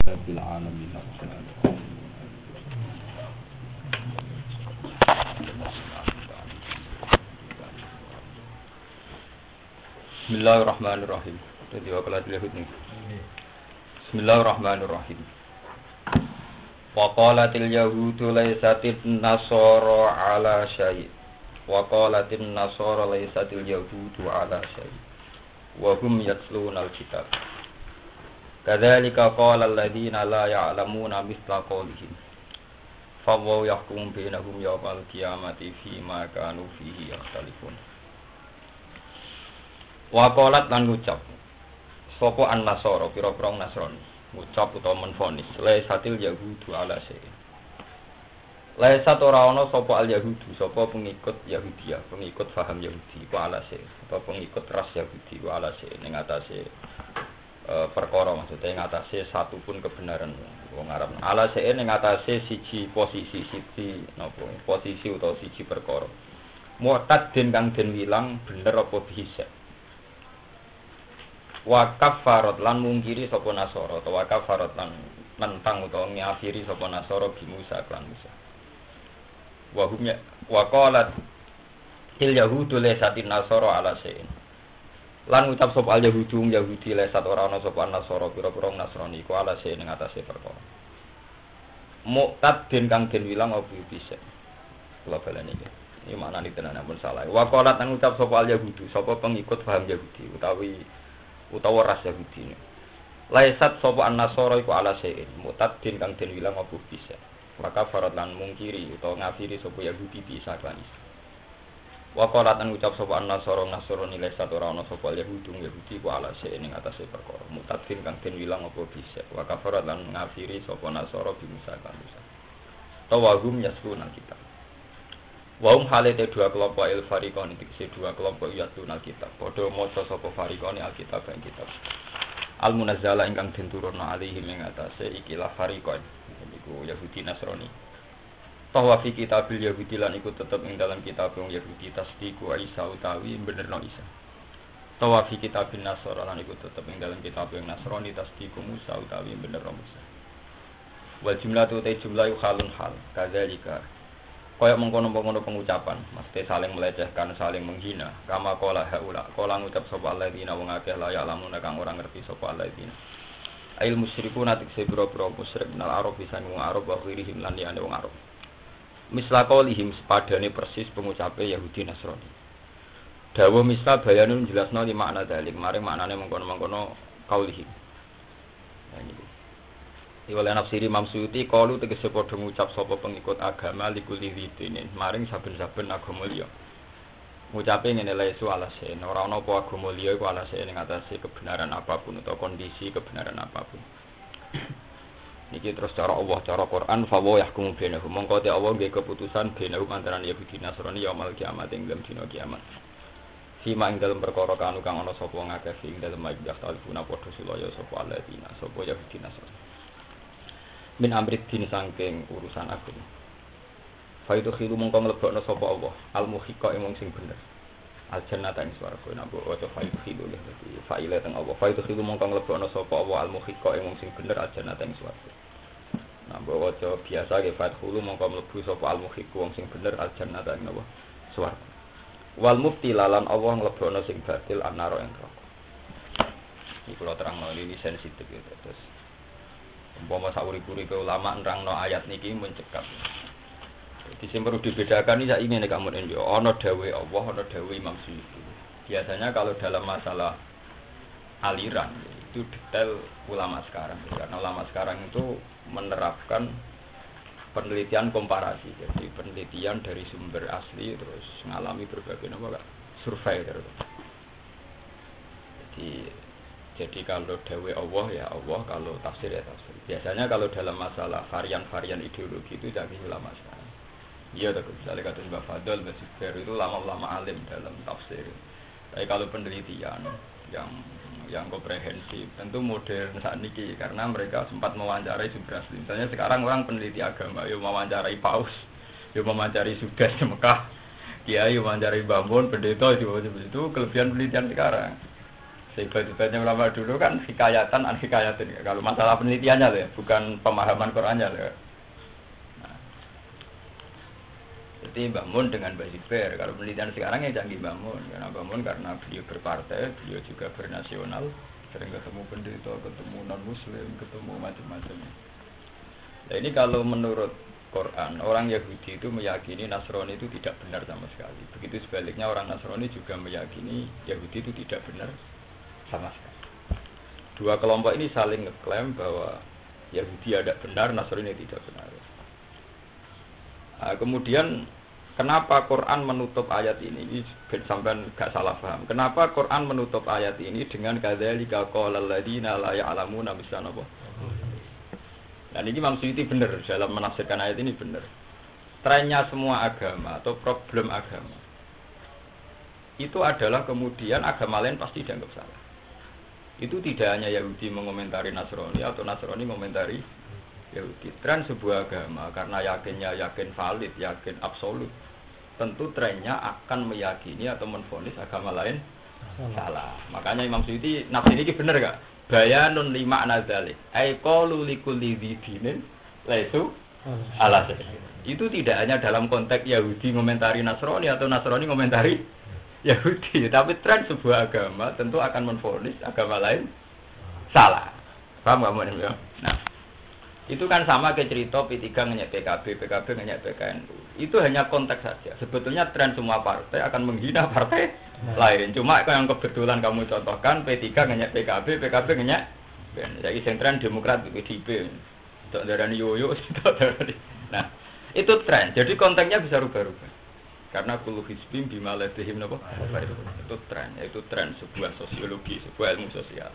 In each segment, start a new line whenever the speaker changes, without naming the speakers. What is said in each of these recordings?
Rabbil alamin. Bismillahirrahmanirrahim. Jadi wakalat Yahud nih. Bismillahirrahmanirrahim. Wa qalatil yahudu laysatin nasara ala syai'. Wa qalatin nasara laysatil yahudu ala syai'. Wa hum yatluna al-kitab. Kadzalika qala alladziina laa ya'lamuuna mithla qawlihim. Fawwa yahkumu bainahum yawmal qiyamati fima kanu fihi yakhtalifun. Wa qalat lan ngucap sapa an-nasara pira-pira nasrani ngucap utawa menfonis laisatil yahudu ala syai'. Laisat ora ana sapa al-yahudu sapa pengikut Yahudiyah, pengikut faham Yahudi ku ala syai', atau pengikut ras Yahudi ku ala syai' ning atase perkara maksudnya ing atase satu pun kebenaran wong Arab. Ala syai' ning atase siji posisi, siji napa posisi utawa siji perkara. Mu'tad den kang den wilang bener apa bisa. Wa kafarat lan mungkiri sapa Nasara utawa kafarat lan nentang utawa ngafiri sapa Nasara bi Musa lan Musa. Wa hum ya wa qalat il yahudu laysatin nasara ala syai'in. Lan ngucap sapa al yahudu Yahudi laysat ora ana sapa Nasara pira-pira Nasrani iku ala syai'in ing atase perkara. Muqtad den kang den wilang apa bisa. Kula baleni iki. Iki maknane tenan ampun salah. Wa qalat lan ngucap sapa al yahudu sapa pengikut paham Yahudi utawa ras Yahudi. Laisat sapa an-nasara iku ala syai'in mutadin kang den wilang apa bisa. Maka farat lan mungkiri utawa ngafiri sapa Yahudi bisa kan. Wa qalat lan ucap sapa an-nasara nasrani laisat ora ana sapa Yahudi ku ala syai'in ing atase perkara mutadin kang den wilang apa bisa. Wa kafarat lan ngafiri sapa nasara bisa kan. Tawagum yasluna kitab. Wa halate dua kelompok al-fariqon iki dua kelompok yasluna kitab. Padha maca sapa fariqon al-kitab ing kitab. Al-munazzala ingkang den turunna alihim ing atase ikilah fariqon. Iku Yahudi Nasrani. Bahwa fi kitabil Yahudi lan iku tetep ing dalam kitab Yahudi tasdiqu Isa utawi benerno Isa. Bahwa fi kitabil Nasara lan iku tetep ing dalam kitab Nasrani tasdiqu Musa utawi benerno Musa. Wal jumlatu ta jumlah halun hal. Kadzalika kaya mengkono-mengkono pengucapan, mesti saling melecehkan, saling menghina. Kama qala haula, qala ngucap sapa alladzina wong akeh la ya'lamuna kang ora ngerti sapa alladzina. Ail musyrikun atik sebiro-biro musyrik minal Arab bisa wong Arab wa khirihim lan liyane wong Arab. Misla qaulihim sepadane persis pengucape Yahudi Nasrani. Dawuh misla bayanun jelasno li makna dalik, maring maknane mengkono-mengkono qaulihim. Ya niku. Iwale nafsiri Imam Suyuti qalu tegese padha ngucap sapa pengikut agama likuli widine, maring saben-saben agama liya. Ngucape ngene la isu alase, ora ana apa agama liya iku alase ning atase kebenaran apapun atau kondisi kebenaran apapun. Niki terus cara Allah, cara Quran fa wa yahkumu bainahum. Mongko te Allah nggih keputusan bainahum antarané Yahudi Nasrani yaumul kiamat ing dalem dina kiamat. Sima ing dalem perkara kanu kang ana sapa ngakeh ing dalem majlis talfuna padha sulaya sapa alladzina sapa Yahudi Nasrani. Min amrit din saking urusan agama. Faidu khilu mongko nglebokno sapa Allah al-muhiqa ing wong sing bener. Al-jannata ing swarga napa waca faidu khilu dadi faile teng Allah. Faidu khilu mongko nglebokno sapa Allah al-muhiqa ing wong sing bener al-jannata ing swarga. Napa waca biasa ge faidu mongko mlebu sapa al-muhiqa wong sing bener al-jannata ing napa swarga. Wal mubtilalan Allah nglebokno sing batil an-naro ing neraka. Iki kula terangno ini sensitif ya terus. Umpama sauri-uripe ulama nerangno ayat niki mencekap. Jadi yang perlu dibedakan ini saya ingin kamu ini, ono dawe Allah, ono dawe Imam Suyuti. Biasanya kalau dalam masalah aliran itu detail ulama sekarang, karena ulama sekarang itu menerapkan penelitian komparasi, jadi penelitian dari sumber asli terus mengalami berbagai survei terus. Jadi kalau dawe Allah ya Allah, kalau tafsir ya tafsir. Biasanya kalau dalam masalah varian-varian ideologi itu dari ulama sekarang. Iya, misalnya kata Mbak Fadl, Mbak Zubair itu lama-lama alim dalam tafsir. Tapi kalau penelitian yang komprehensif, tentu modern saat ini karena mereka sempat mewawancarai sumber asli. Misalnya sekarang orang peneliti agama, yuk mewawancarai Paus, yuk mewawancarai Sudas di Mekah, Kiai mewawancarai Bambon, pendeta itu kelebihan penelitian sekarang. Sehebat-hebatnya ulama dulu kan hikayatan an hikayatin. Kalau masalah penelitiannya loh ya, bukan pemahaman Qur'annya loh. Nah, jadi Mbak Mun dengan Mbak Zubair. Kalau penelitian sekarang ya canggih Mbak Mun. Karena Mbak Mun karena beliau berpartai, beliau juga bernasional, sering ketemu pendeta, ketemu non Muslim, ketemu macam-macam. Nah ini kalau menurut Quran, orang Yahudi itu meyakini Nasrani itu tidak benar sama sekali. Begitu sebaliknya orang Nasrani juga meyakini Yahudi itu tidak benar sama sekali. Dua kelompok ini saling ngeklaim bahwa Yahudi ada benar, Nasrani tidak benar. Nah, kemudian kenapa Quran menutup ayat ini sampai gak salah paham? Kenapa Quran menutup ayat ini dengan kadzalika qalal ladzina la ya'lamuna mislan apa? Dan ini Imam Suyuti benar dalam menafsirkan ayat ini benar. Trennya semua agama atau problem agama itu adalah kemudian agama lain pasti dianggap salah. Itu tidak hanya Yahudi mengomentari Nasrani atau Nasrani mengomentari Yahudi. Tren sebuah agama karena yakinnya yakin valid, yakin absolut, tentu trennya akan meyakini atau menvonis agama lain salah. Makanya Imam Suyuti nafsir ini benar gak? Bayanun lima nazalik. Ai qalu likulli dinin laisu ala. Itu tidak hanya dalam konteks Yahudi ngomentari Nasrani atau Nasrani ngomentari Yahudi, tapi tren sebuah agama tentu akan menvonis agama lain salah. Paham enggak ya? Nah, itu kan sama kayak cerita P3 ngenyek PKB, PKB ngenyek PKNU. Itu hanya konteks saja. Sebetulnya tren semua partai akan menghina partai lain. Cuma yang kebetulan kamu contohkan P3 ngenyek PKB, PKB ngenyek jadi yang tren Demokrat PDIP. Untuk darani yoyo, nah, itu tren. Jadi konteksnya bisa rubah-rubah. Karena kullu hizbin bima ladehim napa? Itu tren, yaitu tren sebuah sosiologi, sebuah ilmu sosial.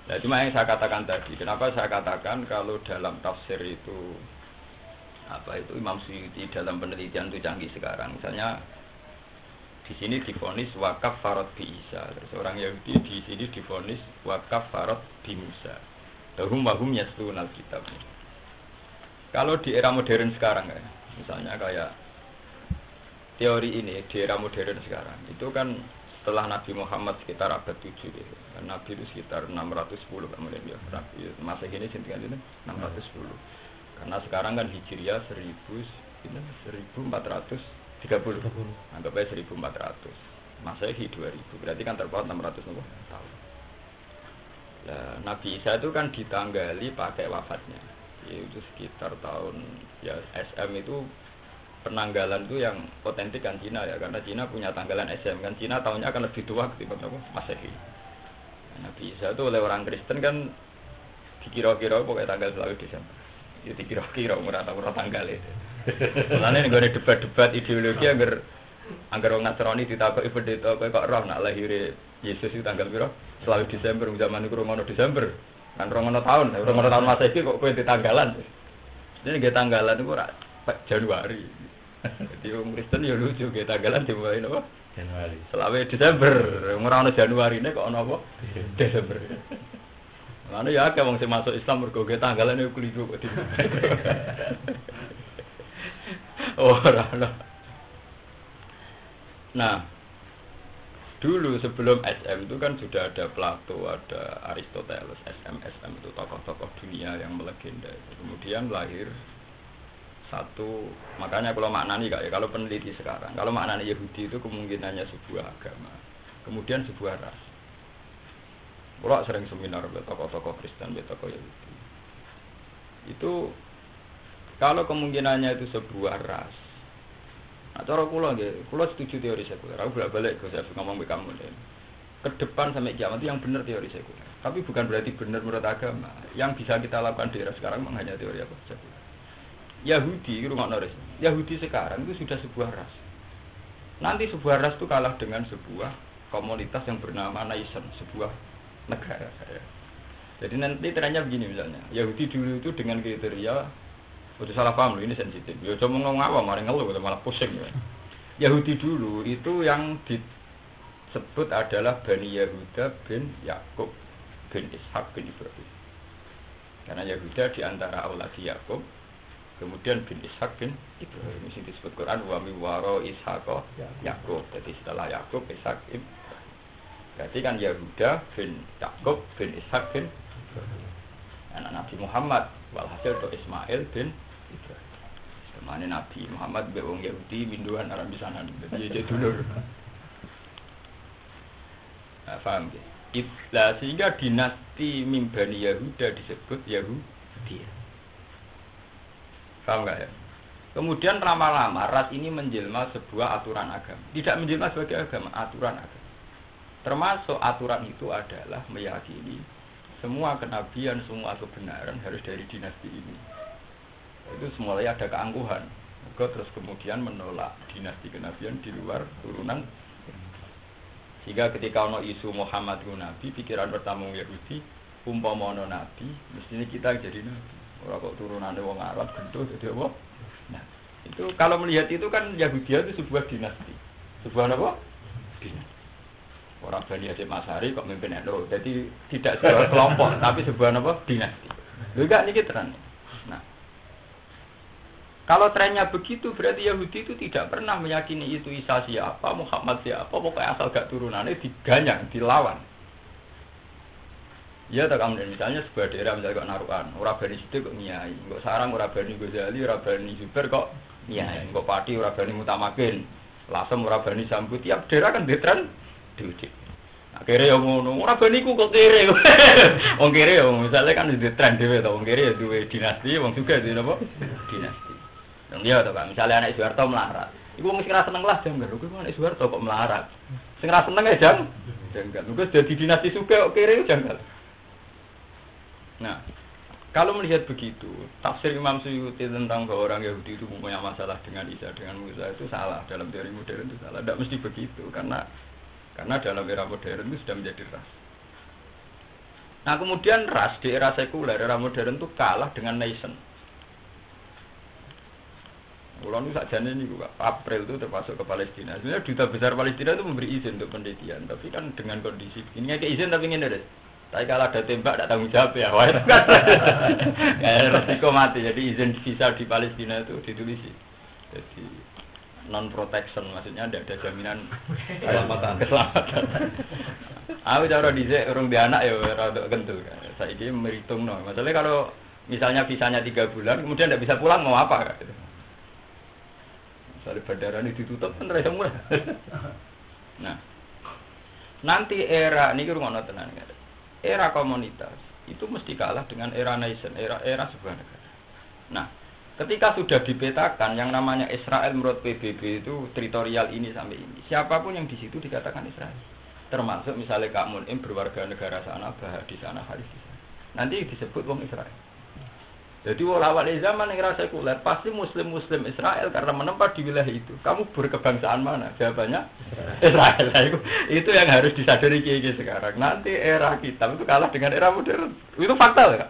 Nah, cuma yang saya katakan tadi, kenapa saya katakan kalau dalam tafsir itu apa itu Imam Suyuti dalam penelitian itu canggih sekarang. Misalnya di sini divonis wakaf farad bi Isa. Terus orang Yahudi di sini divonis wakaf farad bi Musa. Tahum wahum yaslunal kitab. Kalau di era modern sekarang ya, misalnya kayak teori ini di era modern sekarang itu kan setelah Nabi Muhammad sekitar abad 7 gitu. Nabi itu sekitar 610 kemudian ya. Nabi masa ini tinggal ini 610. Karena sekarang kan Hijriah 1430. Anggap aja 1400. Masehi 2000. Berarti kan terpaut 600 tahun. Nah, Nabi Isa itu kan ditanggali pakai wafatnya. Itu sekitar tahun ya SM itu penanggalan itu yang otentik kan Cina ya, karena Cina punya tanggalan SM kan, Cina tahunnya akan lebih tua ketimbang Masehi. Nabi Isa itu oleh orang Kristen kan dikira-kira pokoknya tanggal selalu Desember. Ya dikira-kira murah tanggal itu. Soalnya nih gue debat-debat ideologi agar orang Nasrani ditakoki pendeta kok roh nak lahir Yesus itu tanggal piro? Selalu Desember, zaman itu romono Desember. Kan romono tahun Masehi kok kowe ditanggalan. Jadi nggih tanggalan itu ora Januari. Jadi orang Kristen ya lucu, kita tanggalan dimulai apa? Januari. Selama Desember, orang Januari ini kok apa? Desember. Mana ya kayak orang masuk Islam bergoge tanggalan itu keliru kok. Orang. Nah, dulu sebelum SM itu kan sudah ada Plato, ada Aristoteles, SM itu tokoh-tokoh dunia yang melegenda. Kemudian lahir satu, makanya kalau maknani ya, kalau peneliti sekarang, kalau maknani Yahudi itu kemungkinannya sebuah agama, kemudian sebuah ras. Kalau sering seminar tokoh-tokoh Kristen, tokoh Yahudi, itu kalau kemungkinannya itu sebuah ras. Nah, cara kula setuju teori sekuler. Aku bolak-balik saya ngomong ke kamu deh. Ke depan sampai kiamat itu yang benar teori sekuler. Tapi bukan berarti benar menurut agama. Yang bisa kita lakukan di era sekarang memang hanya teori apa sekuler. Yahudi, rumah Norris. Yahudi sekarang itu sudah sebuah ras. Nanti sebuah ras itu kalah dengan sebuah komunitas yang bernama nation, sebuah negara. Jadi nanti trennya begini misalnya. Yahudi dulu itu dengan kriteria, udah salah paham loh, ini sensitif. Ya cuma ngomong awam, malah ngeluh, malah pusing. Ya. Yahudi dulu itu yang disebut adalah Bani Yahuda bin Yakub bin Ishak bin Ibrahim. Karena Yahuda diantara auladi Yakub. Kemudian bin Ishak bin Ibrahim ini disebut Quran wa mi waro Ishaq Yakub. Jadi setelah Yakub Ishak Ibrahim. Berarti kan Yahuda bin Yakub bin Ishak bin anak Nabi Muhammad. Walhasil itu Ismail bin Ibrahim. Semane Nabi Muhammad mbek wong Yahudi minduan arep pisanan. Jadi dulur. Paham ya? Lah sehingga dinasti Mimbani Yahuda disebut Yahudi. Paham enggak ya? Kemudian lama-lama ras ini menjelma sebuah aturan agama. Tidak menjelma sebagai agama, aturan agama. Termasuk aturan itu adalah meyakini semua kenabian, semua kebenaran harus dari dinasti ini. Itu semulanya ada keangkuhan. Maka terus kemudian menolak dinasti kenabian di luar turunan. Sehingga ketika ono isu Muhammad itu nabi, pikiran pertama Yahudi, umpama ono nabi, mestinya kita jadi nabi. Ora kok turunane wong Arab gendho jadi apa? Nah, itu kalau melihat itu kan Yahudi itu sebuah dinasti. Sebuah apa? Dinasti. Orang Bani Hasyim Asy'ari kok mimpin NU. Jadi tidak sebuah kelompok, tapi sebuah apa? Dinasti. Lho enggak niki tenan. Nah, kalau trennya begitu berarti Yahudi itu tidak pernah meyakini itu Isa siapa, Muhammad siapa, pokoknya asal gak turunannya diganyang, dilawan. Ya tak kemudian misalnya sebuah daerah misalnya kok Narukan, ora Bani Sidik kok Miyai, kok Sarang ora Bani Ghazali, ora Bani Zubair kok Miyai, kok Pati ora Bani Mutamakin, Lasem ora Bani Sambu, tiap daerah kan ditren diudik. Nah, kere yang ngono, ora Bani ku kok kere. Wong kere misalnya kan ditren dhewe to, wong kere duwe dinasti, wong juga duwe apa? Dinasti. Yang dia tuh kan, misalnya anak Soeharto melarat, ibu mesti ngerasa seneng lah janggal, gue anak Soeharto kok melarat, sing ngerasa seneng ya janggal, gue jadi dinasti suka, oke itu janggal. Nah, kalau melihat begitu, tafsir Imam Suyuti tentang bahwa orang Yahudi itu punya masalah dengan Isa, dengan Musa itu salah dalam teori modern itu salah, tidak mesti begitu, karena dalam era modern itu sudah menjadi ras. Nah kemudian ras di era sekuler, era modern itu kalah dengan nation. Ulang itu saja ini juga April itu termasuk ke Palestina. Sebenarnya duta besar Palestina itu memberi izin untuk penelitian, tapi kan dengan kondisi ini kayak izin tapi ingin ada. Tapi kalau ada tembak tidak tanggung jawab ya, wah itu kan resiko mati. Jadi izin visa di Palestina itu ditulis. Jadi non protection maksudnya tidak ada jaminan keselamatan. Aku cara dhisik urung di anak ya rada kentul kan. Saiki meritung no. Masalahnya kalau misalnya visanya 3 bulan kemudian tidak bisa pulang mau apa kan gitu. Misalnya bandara ini ditutup kan terasa mulai. Nah, nanti era ini rumah tenan era komunitas itu mesti kalah dengan era nation, era sebuah negara. Nah, ketika sudah dipetakan yang namanya Israel menurut PBB itu teritorial ini sampai ini, siapapun yang di situ dikatakan Israel. Termasuk misalnya Kak Munim berwarga negara sana, Bahar di sana, Haris di sana. Nanti disebut wong Israel. Jadi awal zaman yang rasa sekuler pasti Muslim Israel karena menempat di wilayah itu. Kamu berkebangsaan mana? Jawabannya Israel. Itu yang harus disadari kiai sekarang. Nanti era kita itu kalah dengan era modern. Itu fakta kan?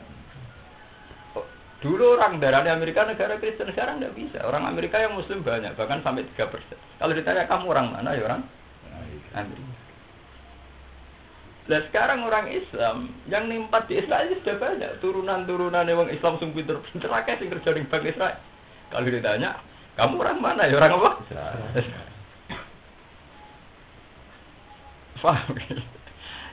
Dulu orang darah Amerika negara Kristen, sekarang tidak bisa. Orang Amerika yang Muslim banyak, bahkan sampai 3%. Kalau ditanya kamu orang mana ya orang Amerika. Nah sekarang orang Islam yang nimpat di Israel sudah banyak turunan-turunan orang Islam sing pinter-pinter akeh sing kerja di Bank Israel. Kalau ditanya, kamu orang mana? Ya orang apa? Paham?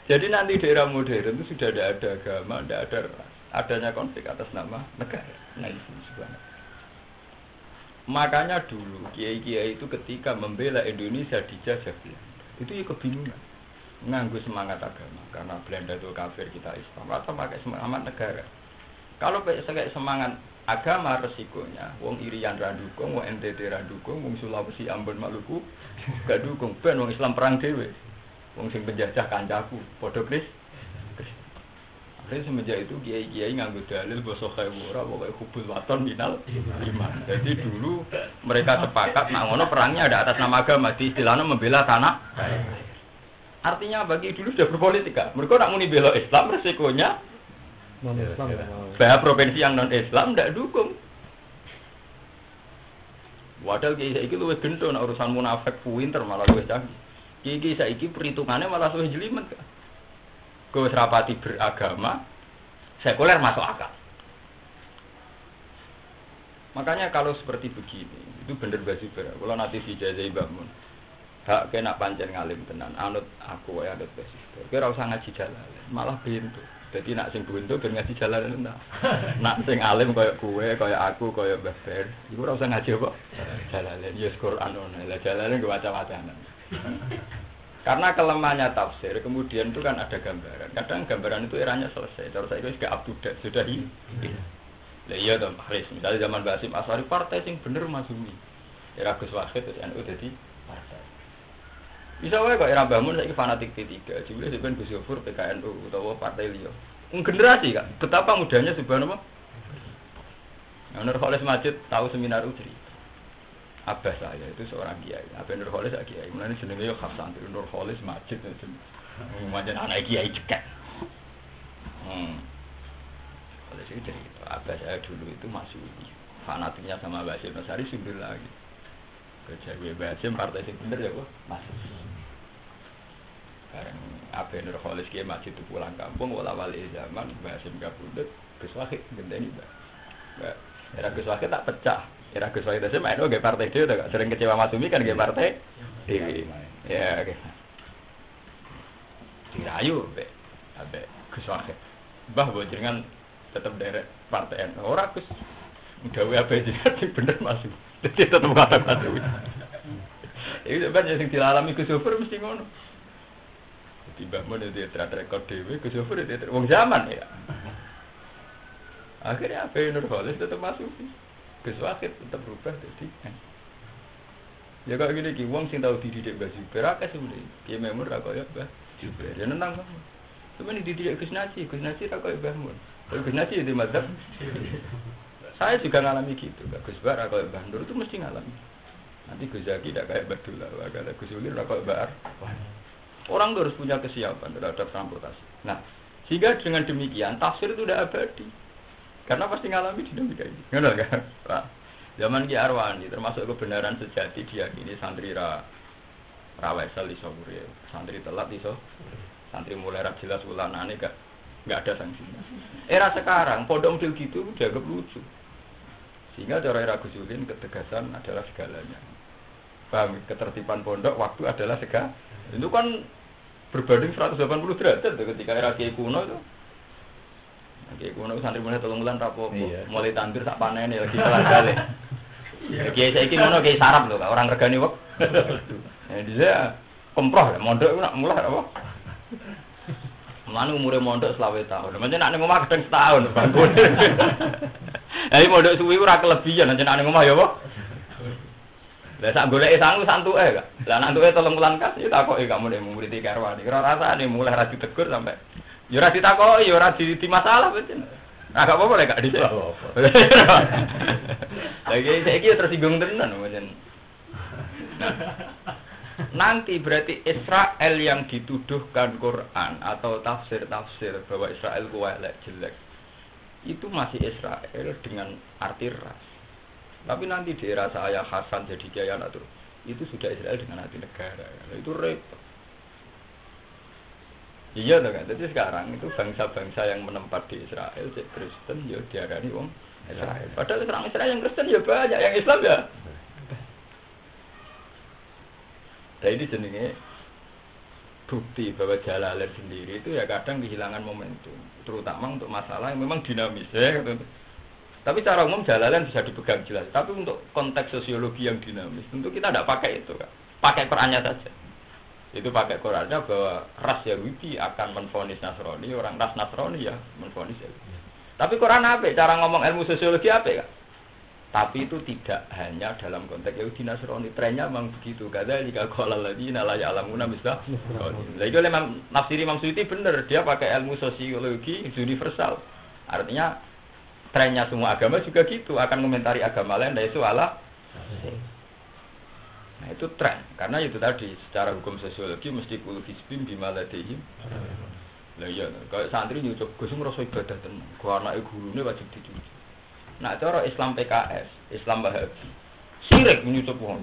Jadi nanti di era modern itu sudah tidak ada agama, tidak ada ras. Adanya konflik atas nama negara. Nah itu sebenarnya. Makanya dulu kiai-kiai itu ketika membela Indonesia dijajah Belanda, itu ya kebingungan. Nganggu semangat agama karena Belanda itu kafir kita Islam atau pakai semangat negara. Kalau pakai semangat agama resikonya wong Irian ra dukung, wong NTT ra dukung, wong Sulawesi Ambon Maluku gak dukung, ben wong Islam perang dhewe. Wong sing penjajah kancaku padha kris. Akhirnya semenjak itu kiai-kiai nganggo dalil basa khayu ora pokoke hubul waton minal iman. Jadi dulu mereka sepakat nak ngono perangnya ada atas nama agama, di istilahnya membela tanah. Artinya bagi dulu sudah berpolitik kan. Mereka nak muni bela Islam resikonya non-Islam. Bahwa provinsi yang non-Islam tidak dukung. Padahal kiai saiki luwih gento nek urusan munafik pinter malah luwih canggih. Kiai saiki perhitungannya malah luwih jelimet kan. Kowe rapati beragama sekuler masuk akal. Makanya kalau seperti begini, itu bener Mbak Zubair. Kalau nanti dijajahi Mbak Mun. Hak kena pancen ngalim tenan, anut aku wae anut wis. Kowe ora usah ngaji Jalalain, malah pintu. Dadi nak sing buntu ben ngaji Jalalain enggak. Nak sing alim kaya kowe, kaya aku, kaya Mbah Ben, iku ora usah ngaji apa? Jalalain, ya Quran ngono. Lah Jalalain go waca-wacanan. Karena kelemahannya tafsir, kemudian itu kan ada gambaran. Kadang gambaran itu eranya selesai. Terus saya itu up to date, sudah ini. Lah iya toh, Haris. Misalnya zaman Basim Aswari partai sing bener Mazumi. Era Gus Wahid terus NU dadi partai. Bisa wae kok era Mbah Mun saiki fanatik P3. Jebule sampean Gus Yofur PKNU utawa partai liya. Generasi kan, betapa mudahnya subhanallah. Nur Khalis Majid tahu seminar Udri. Abah saya itu seorang kiai. Abah Nur Khalis kiai. Mulane jenenge yo khas santri Nur Khalis Majid itu. Macam anak kiai cekak. Oleh itu cerita, abah saya dulu itu masuk fanatiknya sama Basim Nasari sumber lagi. Kerja gue Basim partai sing bener ya kok masuk. Bareng Abah Nur Khalis kiai Majid itu pulang kampung wala-wali zaman Basim kabudut Gus Wahid gendeni Mbak. Era Gus Wahid tak pecah. Era Gus Wahid itu main oke partai dia udah sering kecewa Masumi kan ke partai Dewi. Ya oke. Dirayu be, abe Gus Wahid. Bah bojengan tetap derek partai NU. Ora Gus. Gawe abe jadi bener Masumi. Jadi tetap kata Masumi. Itu sebenarnya yang dialami Gus Yofur mesti ngono. Tiba mun dia track record Dewi Gus Yofur dia wong zaman ya. Akhirnya apa Nur Khalis tetap Masumi. Gus Wahid tetap berubah jadi ya kok gini ki wong sing tau dididik Mbah Zubair akeh sebenarnya ki memur ra koyo Mbah Zubair ya nentang kok cuman dididik Gus Naji ra koyo Mbah Mun Gus Naji di mazhab saya juga ngalami gitu Gus Bar ra koyo Mbah Nur itu mesti ngalami nanti Gus Zaki tidak kayak Badullah kalau Gus Ulir ra koyo Mbah orang harus punya kesiapan terhadap transportasi nah sehingga dengan demikian tafsir itu udah abadi. Karena pasti ngalami dinamika ini. Ngono kan? Pak. Zaman Ki Arwani termasuk kebenaran sejati diyakini santri rawesel iso urip, santri telat iso. Santri mulai ra jelas ulanane enggak ada sanksinya. Era sekarang pondok model gitu dianggap lucu. Sehingga cara era Gus Ulin ketegasan adalah segalanya. Paham? Ketertiban pondok waktu adalah segala. Itu kan berbanding 180 derajat ketika era Kiai kuno itu. Oke, kuno santri mulai 3 bulan rapopo, mulai tandur sak panene lagi kelas-kali. Kiai saiki ngono kiai sarap lho, orang regani wek. Ya dia pemproh mondok nak mulai apa? Manu umure mondok 20 tahun. Mencen nek ning omah kadang setahun bangkune. Lah mondok suwi ora kelebihan, nek ning omah ya apa? Lah sak goleke santuke gak. Lah nantuke 3 bulan kas ya takoki kamu nek murid iki Arwani. Kira rasane mulai ra ditegur sampai ya ora ditakoki, ya ora di masalah pancen. Nah, gak apa-apa lek gak dhisik. Lagi saiki tersinggung tenan pancen. Nanti berarti Israel yang dituduhkan Quran atau tafsir-tafsir bahwa Israel ku elek jelek. Itu masih Israel dengan arti ras. Tapi nanti di era saya Hasan jadi kiai anak itu sudah Israel dengan arti negara. Itu repot. Iya kan, jadi sekarang itu bangsa-bangsa yang menempat di Israel, cek Kristen, ya diarani wong Israel. Padahal orang Israel yang Kristen ya banyak, yang Islam ya. Nah ini jenenge bukti bahwa Jalalain sendiri itu ya kadang kehilangan momentum, terutama untuk masalah yang memang dinamis ya. Tapi secara umum Jalalain bisa dipegang jelas. Tapi untuk konteks sosiologi yang dinamis, tentu kita tidak pakai itu kan, pakai Qurannya saja. Itu pakai Qurannya bahwa ras Yahudi akan menvonis Nasrani, orang ras Nasrani ya menvonis Yahudi. Tapi Quran apa? Cara ngomong ilmu sosiologi apa kan? Tapi itu tidak hanya dalam konteks Yahudi Nasrani, trennya memang begitu. Kadzalika qala alladziina laa ya'lamuuna misla. Lah itu memang nafsir Imam Suyuti benar, dia pakai ilmu sosiologi universal. Artinya trennya semua agama juga gitu, akan komentari agama lain dan itu Allah. Nah itu tren, karena itu tadi secara hukum sosiologi mesti kul hisbim bima ladehim. Lah iya, kalau santri nyucup Gus ngrasa ibadah tenan, ku anake gurune wajib dicuci. Nah cara Islam PKS, Islam Wahabi, sirik nyucup wong.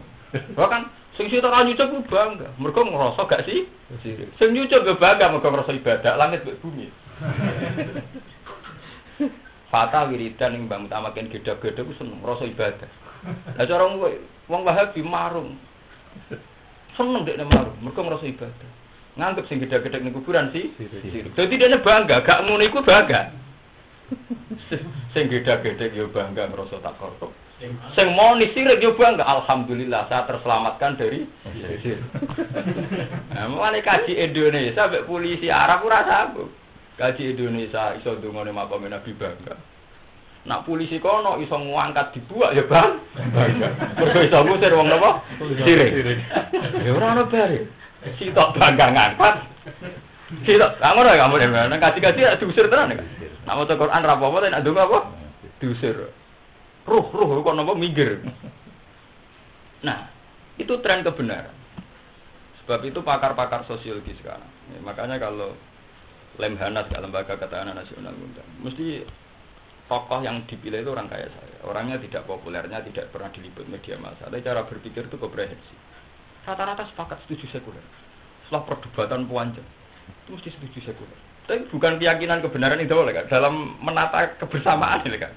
Bahkan sing sitok ora nyucup ku bangga, mergo ngrasa gak sih? Sirik. Sing nyucup ge bangga mergo ngrasa ibadah langit mbek bumi. Fata wiridan ning Mbah Mutamakin geda-geda ku seneng ngrasa ibadah. Lah cara wong Wahabi marung. Seneng dekne mlaku, mergo ngrasa ibadah. Nganggep sing gedhe-gedhe ning kuburan sirik. Dadi dekne bangga, gak ngono iku bangga. Sing gedhe-gedhe yo bangga ngrasa tak kortok. Sing moni sirik yo bangga, alhamdulillah saya terselamatkan dari sirik. Nah, mulane kaji Indonesia mbek polisi Arab ora sambung. Kaji Indonesia iso ndongone makome Nabi bangga. Nak polisi kono iso ngangkat dibuak ya bang. Mergo iso ngusir wong napa? Sirik. Ya ora ono bare. Sitok bangga ngangkat. Sitok ngono ya kamu nang kaji-kaji diusir tenan kan. Nak maca Quran ra apa-apa nek ndonga apa? Diusir. Ruh kok napa minggir. Nah, itu tren kebenaran. Sebab itu pakar-pakar sosiologi sekarang. Ya, makanya kalau Lemhanas, lembaga ketahanan nasional, mesti tokoh yang dipilih itu orang kaya saya. Orangnya tidak populernya, tidak pernah diliput media massa. Tapi cara berpikir itu komprehensif. Rata-rata sepakat setuju sekuler. Setelah perdebatan panjang, itu mesti setuju sekuler. Tapi bukan keyakinan kebenaran itu kan. Dalam menata kebersamaan ini kan.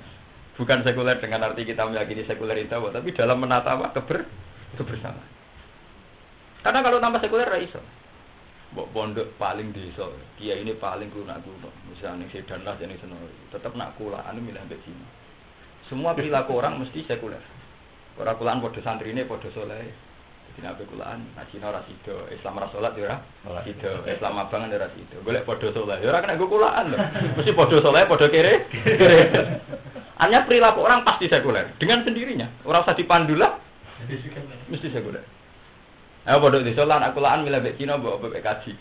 Bukan sekuler dengan arti kita meyakini sekuler itu, tapi dalam menata kebersamaan. Karena kalau tanpa sekuler iso. Mbok pondok paling desa, kiai ini paling kuno. Misalnya Sedan lah jadi senori, tetap nak kulaan milih ambek Cina. Semua perilaku orang mesti sekuler. Orang kulaan podo santri ini podo soleh. Jadi nabe kulaan, nak Cina ora sido, Islam ora salat ya ora sido, Islam abangan ora sido. Golek podo soleh, ya ora kena nggo kulaan lho. Mesti podo soleh, podo kere. Hanya perilaku orang pasti sekuler dengan sendirinya. Ora usah dipandu lah. Mesti sekuler. Ayo bodoh di solan, aku laan milih bek Cina, bawa bek kaji.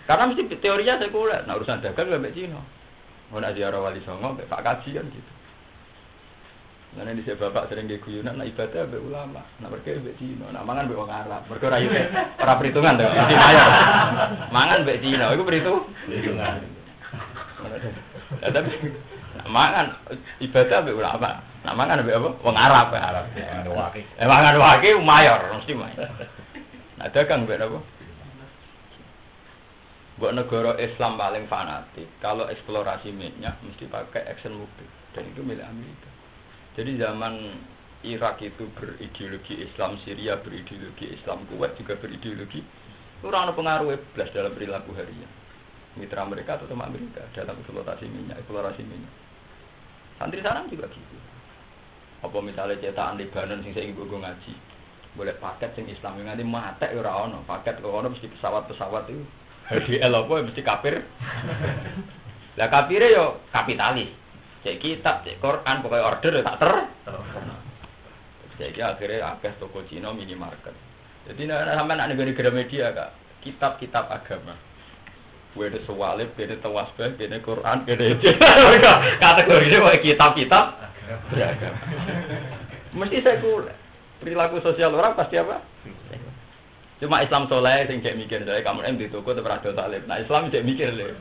Karena mesti teorinya sekuler. Nah urusan dagang bek Cina. Mau nak ziarah wali songo, bek Pak Kaji kan gitu. Karena di bapak sering guyunan, nah ibadah bek ulama, nak pergi bek Cina, nak mangan bek orang Arab. Mereka rayu para perhitungan tuh, mesti mayor. Mangan bek Cina, itu perhitungan. Tapi mangan ibadah bek ulama. Nah, mangan ambek apa? Wong Arab. Mangan wake mayor, mesti mayor. Nah, dagang ambek apa? Buat negara Islam paling fanatik, kalau eksplorasi minyak mesti pakai action mobil dan itu milik Amerika. Jadi zaman Irak itu berideologi Islam, Syria berideologi Islam, Kuwait juga berideologi. Orang ada pengaruh belas dalam perilaku harian. Mitra mereka atau teman Amerika dalam eksplorasi minyak. Santri sarang juga gitu. Apa misalnya cetakan Lebanon sing saiki nggo ngaji. Boleh paket sing Islam yang nanti matek ora ono. Paket kok ono mesti pesawat-pesawat itu. HDL apa mesti kafir. Lah kafire yo kapitalis. Cek kitab, cek Quran pokoke order tak ter. Jadi akhirnya akeh toko Cina minimarket. Jadi sampean nek negara Gramedia Kak, kitab-kitab agama. Beda sewalib, beda tawasbih, beda Quran, beda kategorinya kayak kitab-kitab beragama. Mesti sekuler. Perilaku sosial orang pasti apa? Cuma Islam soleh sing kayak mikir dari kamu di toko tetap ada salib. Nah Islam tidak mikir lho.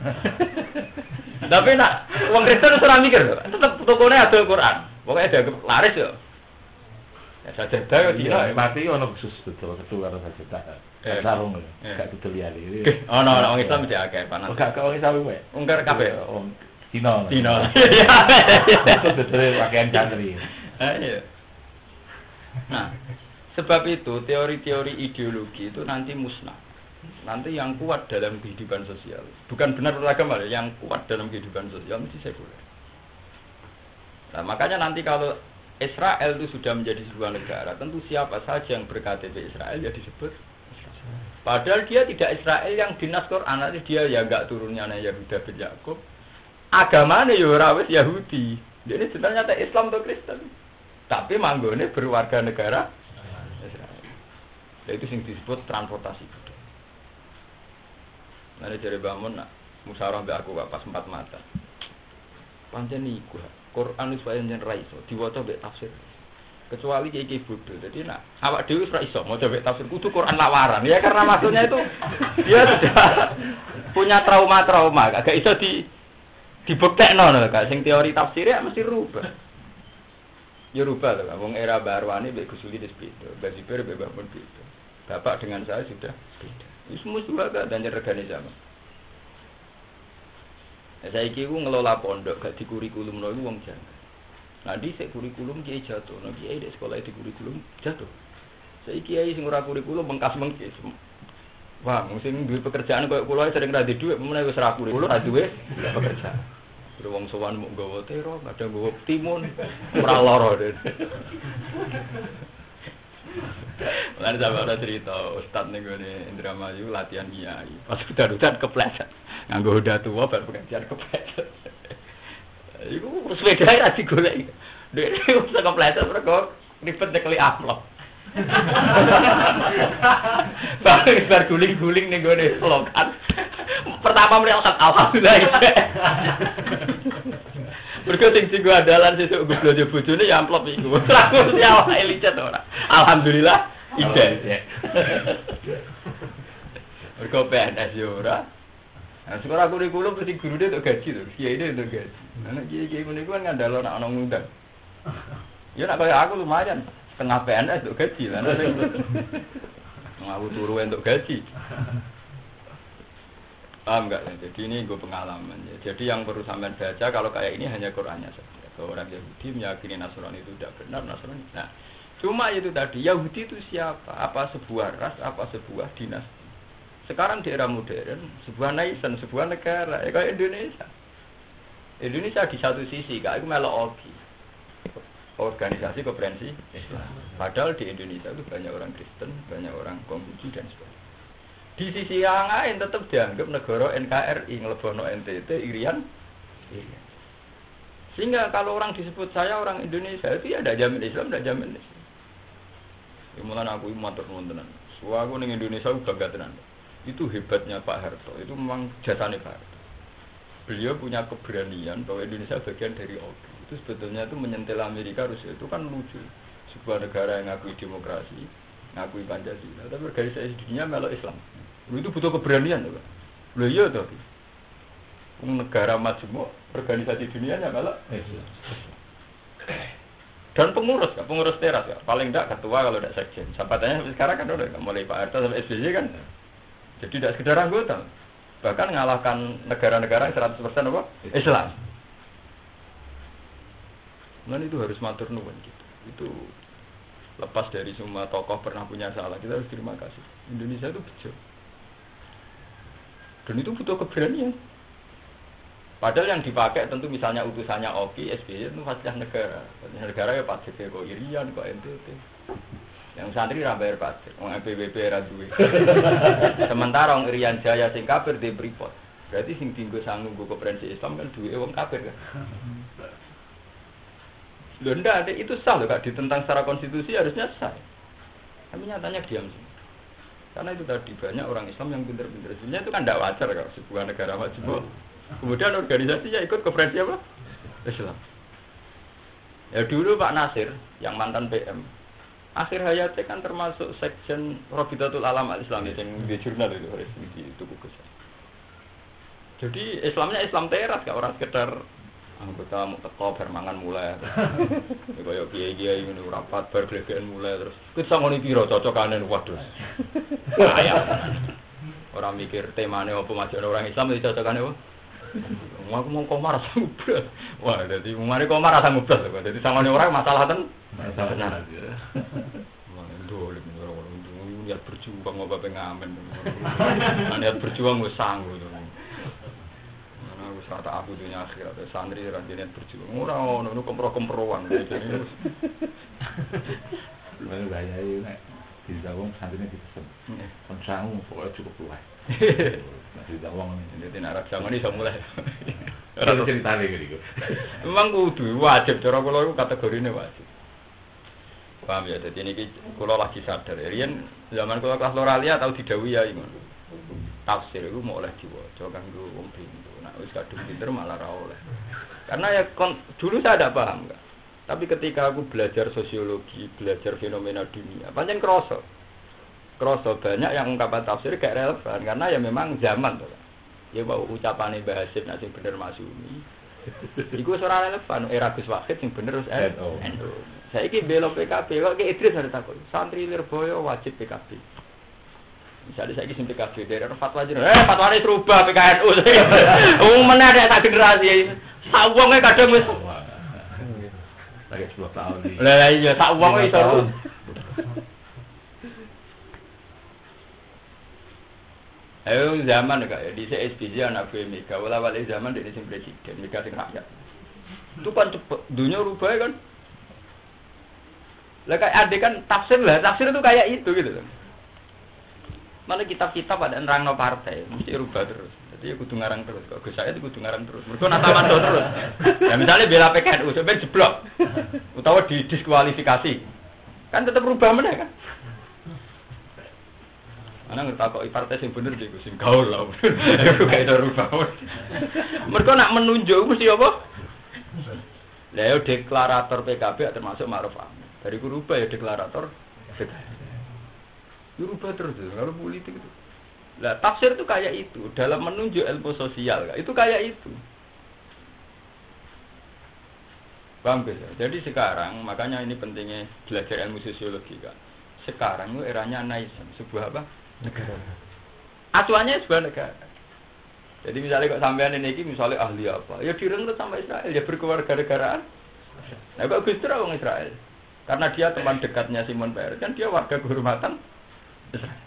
Tapi nak wong Kristen ora mikir lho. Tetap tokonya ada Quran. Pokoknya ada laris yo. Ya sajadah yo Cina
mati ono khusus betul ketua karo sajadah. Sarung lho. Gak dudul liyane.
Ono wong Islam mesti akeh panas.
Gak wong Islam kuwi.
Ungkar kabeh.
Cina. Betul pakaian santri.
Iya. Nah, sebab itu teori-teori ideologi itu nanti musnah. Nanti yang kuat dalam kehidupan sosial, bukan benar beragama, yang kuat dalam kehidupan sosial mesti sekuler. Nah, makanya nanti kalau Israel itu sudah menjadi sebuah negara, tentu siapa saja yang berKTP Israel ya disebut Israel. Padahal dia tidak Israel yang dinas Quran, dia ya enggak turunnya Yahuda bin Yakub. Agamanya ya ora wis Yahudi. Jadi sebenarnya Islam atau Kristen. Tapi manggone berwarga negara Israel. Itu yang disebut transportasi budaya. Nanti dari bangun nak musyawarah mbak aku pas 4 mata. Pancen niku Quran wis wae njen ra iso diwaca mbek tafsir. Kecuali kiai bodoh. Jadi nak awak dhewe wis ra iso maca mbek tafsir kudu Quran lawaran. Ya karena maksudnya itu dia sudah punya trauma-trauma, gak iso dibuktekno lho Kak. Sing teori tafsirnya mesti rubah. Ya rubah lho, wong era Barwani mbek Gus Uli beda, Basibir mbek Mbah Mun beda. Bapak dengan saya sudah beda. Wis semua gak dan regane sama. Saiki ku ngelola pondok gak di kurikulum lho wong janggal. Nah dhisik kurikulum kiai jatuh, nah kiai di sekolah di kurikulum jatuh. Saiki kiai sing ora kurikulum mengkas-mengkis. Wah, sing duwe pekerjaan koyo kula sering ra duwe dhuwit, meneh wis ra kurikulum ra duwe pekerjaan. Wong sowan mung nggawa tero, kadang nggawa timun, ora lara. Lan sampeyan cerita ustaz ning gone Indramayu latihan kiai. Pas udan-udan kepleset. Nganggo hoda tuwa bar pengajian kepleset. Iku sepeda ra digoleki. Dek wis kepleset mergo ribet nekeli amplop. Bar guling-guling ning gone selokan. Pertama mrene alhamdulillah. Mergo sing sing andalan sesuk goblojo bojone ya amplop iku. Terus ya awake licet ora. Alhamdulillah ide. Mergo PNS yo ora. Nah, sekolah kurikulum mesti gurune untuk gaji to, kiai untuk gaji. Nah, kiai-kiai meniku kan ngandalo nek ana ngundang. Ya nek kaya aku lumayan, setengah PNS untuk gaji lah. Aku turu untuk gaji. Paham enggak? Jadi ini gue pengalaman ya. Jadi yang perlu sampean baca kalau kayak ini hanya Qur'annya saja. Kalau orang Yahudi meyakini Nasrani itu tidak benar, Nasrani. Nah, cuma itu tadi Yahudi itu siapa? Apa sebuah ras? Apa sebuah dinasti? Sekarang di era modern, sebuah nation, sebuah negara, ya kayak Indonesia. Indonesia di satu sisi, kayak itu melok organisasi konferensi Islam. Padahal di Indonesia itu banyak orang Kristen, banyak orang Konghucu dan sebagainya. Di sisi yang lain tetap dianggap negara NKRI, ngelebono NTT, Irian. Sehingga kalau orang disebut saya orang Indonesia itu ya tidak jamin Islam, tidak jamin Islam. Ya mulanya aku matur nuwun tenan. Aku ning Indonesia bangga tenan. Itu hebatnya Pak Harto, itu memang jasane Pak Harto. Beliau punya keberanian bahwa Indonesia bagian dari OKI. Itu sebetulnya itu menyentil Amerika, Rusia itu kan lucu. Sebuah negara yang ngakui demokrasi, ngakui Pancasila, tapi organisasi dunia melok Islam. Itu butuh keberanian, Pak. Loh iya toh. Negara majmuk, organisasi dunianya melok Islam. Dan pengurus teras ya. Paling enggak ketua kalau tidak sekjen. Sahabatnya sekarang kan udah mulai Pak Harto sampai SBY kan. Jadi tidak sekedar anggota, bahkan ngalahkan negara-negara yang 100% apa? Islam. Dan itu harus matur nuwun gitu. Itu lepas dari semua tokoh pernah punya salah, kita harus terima kasih. Indonesia itu bejo. Dan itu butuh keberanian. Padahal yang dipakai tentu misalnya utusannya OKI, SBY itu fasilitas negara. Fasilitas negara ya pajak kok Irian, kok NTT. Yang santri ra bayar pajak, wong PBB ra duwe. Sementara wong Irian Jaya sing kafir di Freeport. Berarti sing dienggo sanggup nggo konferensi Islam kan duwe wong kafir kan. Lho ndak itu sah loh Kak, ditentang secara konstitusi harusnya sah. Tapi nyatanya diam sih. Karena itu tadi banyak orang Islam yang pintar-pintar. Sebenarnya itu kan tidak wajar kalau sebuah negara majmuk. Kemudian organisasinya ikut konferensi apa? Islam. Ya dulu Pak Nasir yang mantan PM akhir hayatnya kan termasuk sekjen Rabitatul Alam Al-Islami yang di jurnal itu itu buku. Jadi Islamnya Islam teras, gak orang sekedar anggota mau teko bermangan mulai. Kayak kiai-kiai ini rapat bergelegean mulai terus. Kita ngoni piro cocokane waduh. Ayah. Orang mikir temanya apa masih orang Islam itu cocokane apa? Aku mau komar sanggup. Wah, jadi mari komar sanggup. Jadi sangone orang masalah ten. Masalah aja. Ndolek orang niat berjuang apa pengamen. Niat berjuang wis sanggup. Ana wis kata aku dunia akhirat santri ra niat berjuang. Ora ono kempro-kemproan.
Lumayan bahaya nek dijawong santrine dipesen. Kon sangu pokoke cukup luas. Masih dawang ini. Jadi nak zaman ini sudah mulai. Ada ceritanya gitu.
Memang kudu wajib cara kula iku kategorine wajib. Paham ya? Jadi ini kula lagi sadar. Riyen zaman kula kelas Loralia tau didhawuhi ya ngono. Tafsir iku mau oleh diwaca kanggo wong pinter. Nek wis kadung pinter malah ra oleh. Karena ya dulu saya tidak paham enggak. Tapi ketika aku belajar sosiologi, belajar fenomena dunia, pancen kroso banyak yang ungkapan tafsir gak relevan karena ya memang zaman tuh. Ya mau ucapane Mbah Hasim nek sing bener Masyumi. Iku ora relevan era Gus Wahid sing bener wis NU. Saiki belo PKB kok ki Idris ada takut. Santri Lirboyo wajib PKB. Misalnya saiki sing PKB dari fatwa jeneng. Fatwane rubah PKNU. Wong meneh ada sak generasi. Sak wonge kadang wis
lagi 10 tahun.
Lah iya sak wonge iso. Ayo zaman kok ya di SBY anak gue Mega, wala-wala zaman dari sing presiden, Mega sing rakyat. Itu kan cepet, dunia rubah kan. Lah kayak ada kan tafsir itu kayak itu gitu loh. Mana kitab-kitab ada nerangno partai, mesti rubah terus. Jadi ya kudu ngarang terus. Kok Gus Said kudu ngarang terus. Mergo nata mando terus. Ya misalnya bela PKNU sampai jeblok. Utawa didiskualifikasi. Kan tetap rubah meneh kan. Ana ngertakoki partai sing bener iki sing gaul lah. Iku gak iso rubah. Mergo nak menunjuk mesti apa? Lah yo deklarator PKB termasuk Ma'ruf Amin. Dari ku rubah ya deklarator PKB. Rubah terus kalau politik itu. Lah tafsir itu kayak itu dalam menunjuk ilmu sosial, itu kayak itu. Paham ya? Jadi sekarang makanya ini pentingnya belajar ilmu sosiologi kan. Sekarang itu eranya nation, sebuah apa? Negara. Acuannya sebuah negara. Jadi misalnya kok sampean ini misalnya ahli apa? Ya direnggut sama Israel, ya berkewarganegaraan. Nah kok Gus Dur orang Israel? Karena dia teman dekatnya Simon Peres, kan dia warga kehormatan Israel.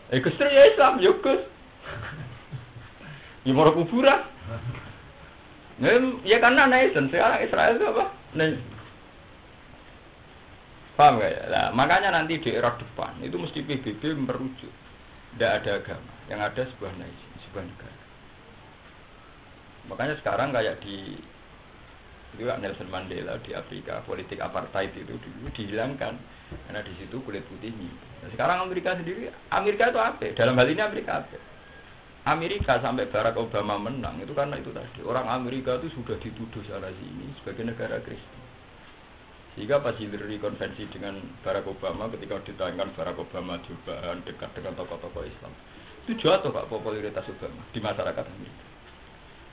Gus Dur ya Islam, ya Gus. Ya mau kuburan. Ya karena nation, sekarang Israel itu apa? Nation. Paham gak ya? Nah, makanya nanti di era depan itu mesti PBB merujuk. Tidak ada agama, yang ada sebuah nation, sebuah negara. Makanya sekarang kayak di itu Nelson Mandela di Afrika, politik apartheid itu dulu dihilangkan karena di situ kulit putihnya. Nah, sekarang Amerika sendiri, Amerika itu apa? Dalam hal ini Amerika apa? Amerika sampai Barack Obama menang itu karena itu tadi orang Amerika itu sudah dituduh sana sini sebagai negara Kristen. Sehingga pas Hillary konvensi dengan Barack Obama ketika ditayangkan Barack Obama juga dekat dengan tokoh-tokoh Islam, itu jatuh Pak popularitas Obama di masyarakat Amerika.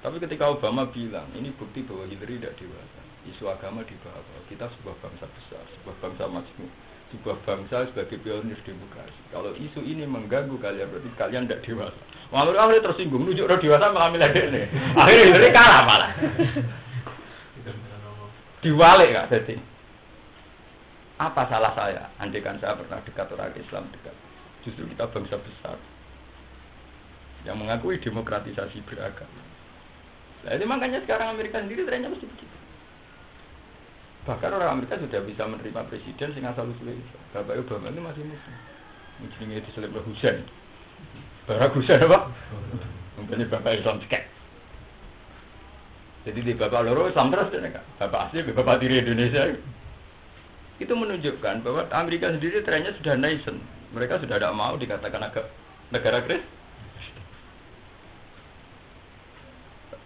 Tapi ketika Obama bilang, ini bukti bahwa Hillary tidak dewasa. Isu agama dibawa. Kita sebuah bangsa besar, sebuah bangsa majmuk, sebuah bangsa sebagai pionir demokrasi. Kalau isu ini mengganggu kalian, berarti kalian tidak dewasa. Akhirnya tersinggung, nunjuk orang dewasa mengambil ini. Akhirnya Hillary kalah malah. Diwalik Kak jadi. Apa salah saya? Andaikan saya pernah dekat orang Islam dekat. Justru kita bangsa besar yang mengakui demokratisasi beragama. Jadi makanya sekarang Amerika sendiri trennya mesti begitu. Bahkan orang Amerika sudah bisa menerima presiden sing asal usulnya Islam. Bapak Obama itu masih muslim. Jenenge diselip Husain. Barack Hussein apa? Mungkin bapak Islam cekek. Jadi di bapak loro Islam terus kan. Bapak asli bapak diri Indonesia. Itu menunjukkan bahwa Amerika sendiri trennya sudah nation. Mereka sudah tidak mau dikatakan negara Kristen.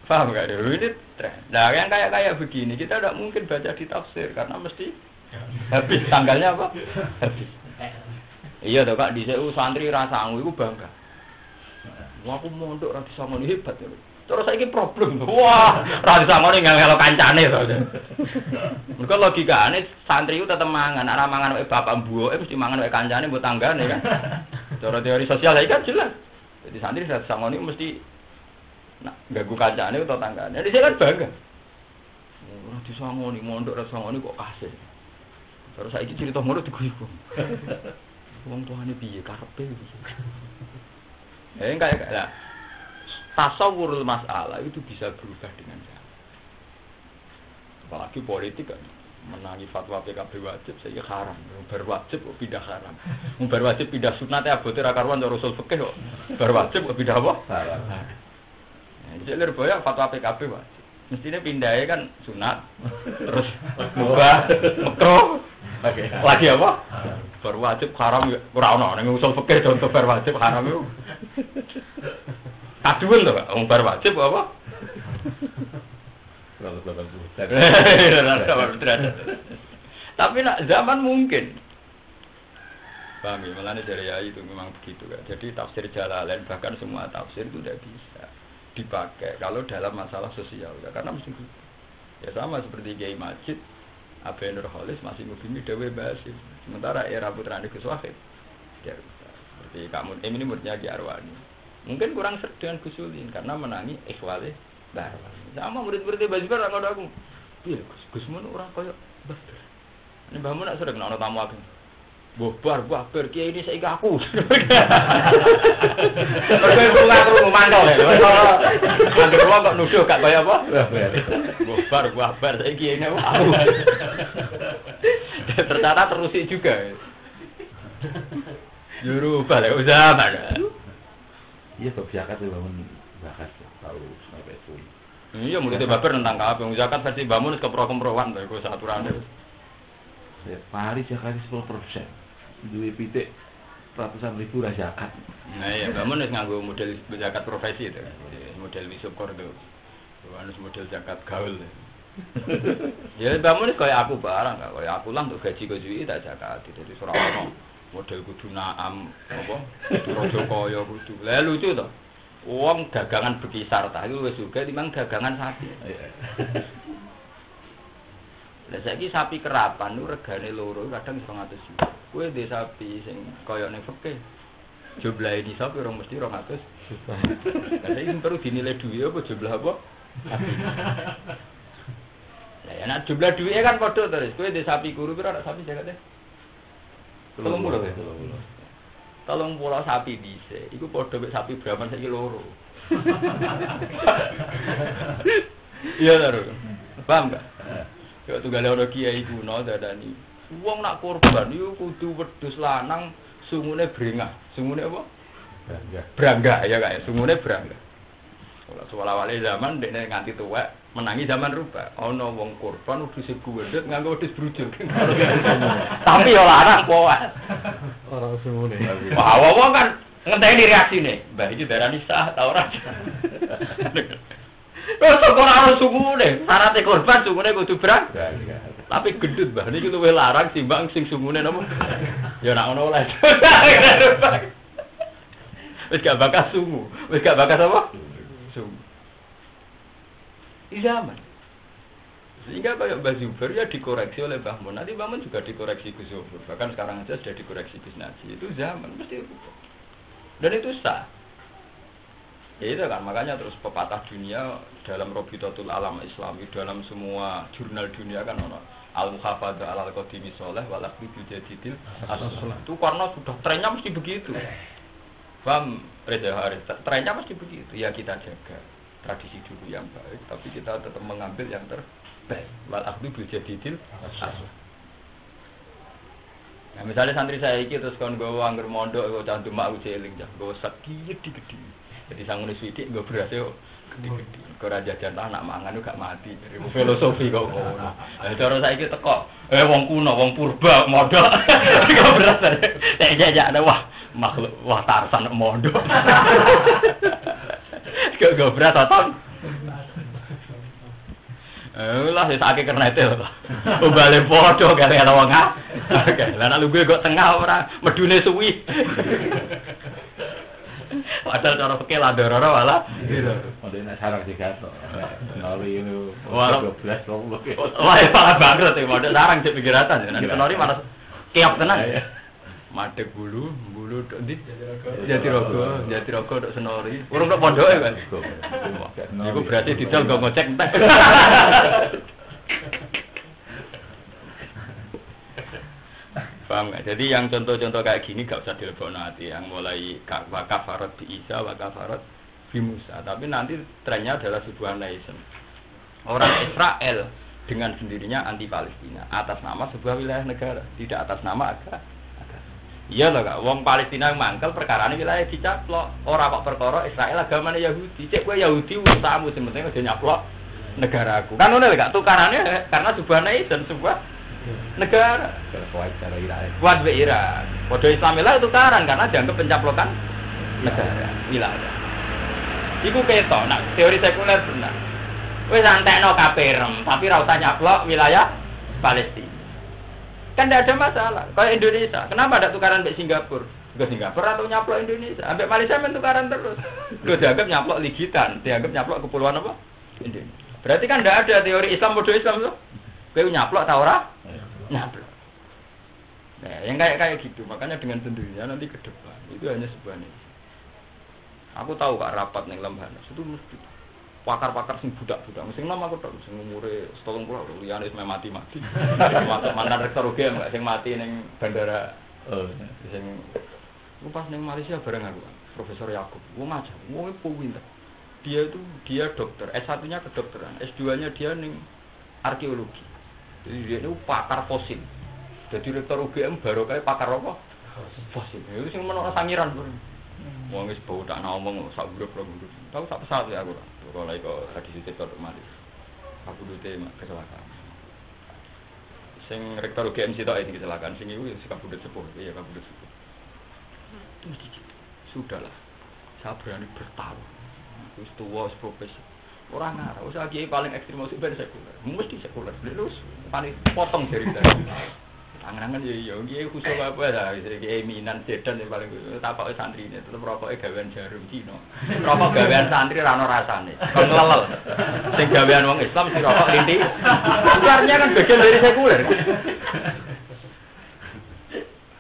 Paham gak dulu ini tren. Nah yang kayak begini kita tidak mungkin baca di tafsir karena mesti habis tanggalnya apa? Habis. Iya toh Kak di CU santri rasangu itu bangga. Wah aku mondok ra disangoni hebat ya. Terus saiki problem. Wah, ra disangoni ngelo kancane to. Mergo logikane santri itu tetep mangan, ana mangan wae bapak mbuke mesti mangan wae kancane mbok tanggane kan. Cara teori sosial iki kan jelas. Jadi santri ra disangoni mesti nak ganggu kancane utawa tanggane. Jadi saya kan bangga. Ora disangoni mondok ra disangoni kok kasih. Terus saiki cerita ngono diguyu. Wong tuane piye karepe iki. Kayak lah. Tasawurul masalah itu bisa berubah dengan cara. Apalagi politik kan menangi fatwa PKB wajib saya haram, berwajib kok pindah haram. Berwajib pindah sunat ya abote ra karuan karo usul fikih kok. Berwajib kok pindah apa? Haram. Jadi boya fatwa PKB wajib. Mestinya pindahnya kan sunat. Terus mubah, makruh. Lagi apa? Berwajib haram ora ono ning usul fikih contoh berwajib haram itu. Kaduan to, Pak. Bar wajib apa? Tapi nak zaman mungkin. Paham ya, melane dari ayat itu memang begitu kan. Jadi tafsir Jalalain bahkan semua tafsir itu tidak bisa dipakai kalau dalam masalah sosial ya, karena mesti ya sama seperti Kiai Majid, Abe Nurholis masih ngubimi Dewi Basim. Sementara era putrane Gus Wahid ya, seperti kamu ini muridnya Ki Arwani. Mungkin kurang seret dengan Gus Ulin karena menangi ikhwale Barwan. Sama murid-muridnya Basbar ora ngono aku. Piye Gus mun ora koyo Basbar. Ini mbahmu nak sering ana tamu ageng. Bubar kiai ini saiki aku. Mergo iku ngaku mantau lho. Angger wong kok nuduh gak kaya apa? Bubar saiki ini aku. Ternyata terusik juga. Juru balik usaha mana?
Iya kok zakat bangun zakat tahu sampai itu.
Iya mulai baper tentang kabeh zakat versi bangun kepro-kemproan to iku saturane.
Pari zakat 10%. Duwe pitik ratusan ribu ra zakat.
Nah iya bangun wis nganggo model zakat profesi itu. Model wisukor itu. Harus model zakat gaul. Ya bangun kaya aku barang kaya aku lah untuk gaji kowe tak zakat dadi ora ono. Model kudu naam apa kudu raja kaya kudu. Lah lucu to. Wong dagangan bekisar ta iku wis juga timbang dagangan sapi. Lah saiki sapi kerapan niku regane loro kadang 200 juta. Kowe ndek sapi sing kaya ning fikih. Jumlahe di sapi ora mesti 200 juta. Lah saiki perlu dinilai duwe apa jumlah apa? Lah ya nek jumlah duwe kan padha terus. Kowe ndek sapi kuru pira nek sapi jakate? 30 ya. 30 sapi dhisik. Iku padha mek sapi Brahman saiki loro. Iya lho. Paham gak? Yo tunggale ana kiai kuno dadani. Wong nak korban iku kudu wedhus lanang sungune brengah. Sungune apa? Brangga ya kak, sungune brangga. Ora suwala-wale zaman dekne nganti tuwek menangi zaman rubah. Ana wong korban wedhus gundhut nganggo wedhus brujul. Tapi yo larang kuat.
Ora sungune.
Wah, wong kan ngenteni reaksine. Mbah iki darani sah ta ora? Wes kok ora sungune, syarat korban sungune kudu brang. Tapi gendut Mbah niki luwih larang timbang sing sungune napa? Ya nek ngono oleh. Wis gak bakas sungu. Wis gak bakas apa? Sungu. Di zaman. Sehingga kayak Mbah Zubair ya dikoreksi oleh Mbah Mun. Nanti Mbah Mun juga dikoreksi Gus Zubair. Bahkan sekarang aja sudah dikoreksi Gus Naji. Itu zaman mesti itu. Dan itu sah. Ya itu kan makanya terus pepatah dunia dalam Robitatul Alam Islami dalam semua jurnal dunia kan ono al-muhafadzah al-qadimi sholeh wal akhdi bil jadidil as-sulah. Itu karena sudah trennya mesti begitu. Paham Reza Haris? Trennya mesti begitu. Ya kita jaga tradisi dulu yang baik tapi kita tetap mengambil yang terbaik. Wal akhdi bil jadidil as-sulah. Nah, misalnya santri saya iki terus kon nggawa angger mondok kok cantum mak uceling jah, nggawa sakit gede. Jadi sangune sithik nggo beras yo gede-gede. Kok ora jajan anak mangan gak mati. Dari filosofi kok ngono. Lah cara saiki teko, wong kuno, wong purba modal. Kok beras. Nek jajak ada wah makhluk wah tarsan mondok. Kok beras ton. Lah wis akeh kernete lho. Bale padha karo wong ah. Lah nek lugu kok tengah ora medune suwi. Padahal cara fikih lah dororo malah gitu.
Model nek sarang digato. Nori itu 12 wong.
Wah, malah bangkrut ya model sarang cek pikiratan. Nek nori malah keok tenan. Madhep bulu ndi Jatirogo tok senori. Urung tok pondoke kan. Iku berarti didol go ngecek entek. Paham nggak? Jadi yang contoh-contoh kayak gini gak usah dilebokno hati. Yang mulai wakafarat bi Isa, wakafarat bi Musa. Tapi nanti trennya adalah sebuah nation. Orang Israel dengan sendirinya anti Palestina atas nama sebuah wilayah negara, tidak atas nama agama. Iya loh kak, wong Palestina yang mangkel perkara ini wilayah dicaplok. Orang kok perkara Israel agamanya Yahudi. Cek gue Yahudi usahamu sementing aja nyaplok negaraku. Kan udah gak tukarannya karena sebuah nation, sebuah negara. Kuat be Iran. Bodoh Islamilah tukaran karena dianggap pencaplokan negara wilayah. Iku ketok, nak teori sekuler benar. Wis antekno kaperem, tapi ra usah nyaplok wilayah Palestina. Kan tidak ada masalah. Kayak Indonesia, kenapa ada tukaran mbek Singapura? Ke Singapura atau nyaplok Indonesia? Ambek Malaysia men tukaran terus. Lu dianggap nyaplok ligitan, dianggap nyaplok kepulauan apa? Indonesia. Berarti kan tidak ada teori Islam bodoh Islam tuh. Kowe nyaplok ta ora? Nyaplok. Nah, yang kayak gitu. Makanya dengan sendirinya nanti ke depan itu hanya sebuah nasi. Aku tahu Kak rapat ning Lemhanas itu mesti pakar-pakar sing budak-budak. Sing nom aku tahu sing umure 70 liyane wis mati-mati. Mantan rektor UGM sing mati ning bandara Sing pas ning Malaysia bareng aku, Profesor Yakub. Wong aja, wong pinter. Dia dokter, S1-nya kedokteran, S2-nya dia ning arkeologi. Jadi dia itu pakar fosil. Jadi rektor UGM baru kayak pakar apa? Fosil. Itu sing menora sangiran. Wong wis bau tak ngomong sak grup. Tahu sak pesawat ya aku. Kalau kok tadi situ otomatis. Aku dute kecelakaan. Sing rektor UGM sitok iki kecelakaan sing iku sing kabudut sepuh. Iya kabudut sepuh. Sudahlah. Saya berani bertaruh. Wis tuwa wis profesor. Ora ngarep, wis kiai paling ekstrem mesti ben sekuler. Mesti sekuler. Terus paling potong dari tadi. Angen-angen ya kiai khusus apa ya, kiai Minan Sedan yang paling tapoke santrine tetep rokoke gawean jarum Cina. Rokok gawean santri ra ono rasane. Kon lelel. Sing gawean wong Islam si rokok linti. Sebenarnya kan bagian dari sekuler.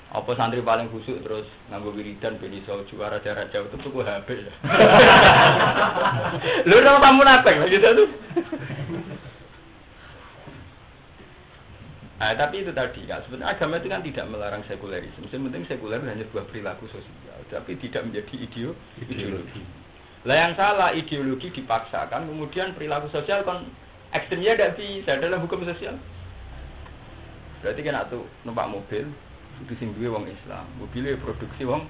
Apa santri paling khusuk terus nganggo wiridan ben iso juara jarak jauh itu tuku HP. Lho ora tamu napek gitu tuh. Tapi itu tadi kan sebenarnya agama itu kan tidak melarang sekulerisme. Yang penting sekuler hanya sebuah perilaku sosial, tapi tidak menjadi ideologi. Lah yang salah ideologi dipaksakan, kemudian perilaku sosial kan ekstremnya tidak bisa dalam hukum sosial. Berarti kan atau numpak mobil itu sing duwe wong Islam, mobilnya produksi wong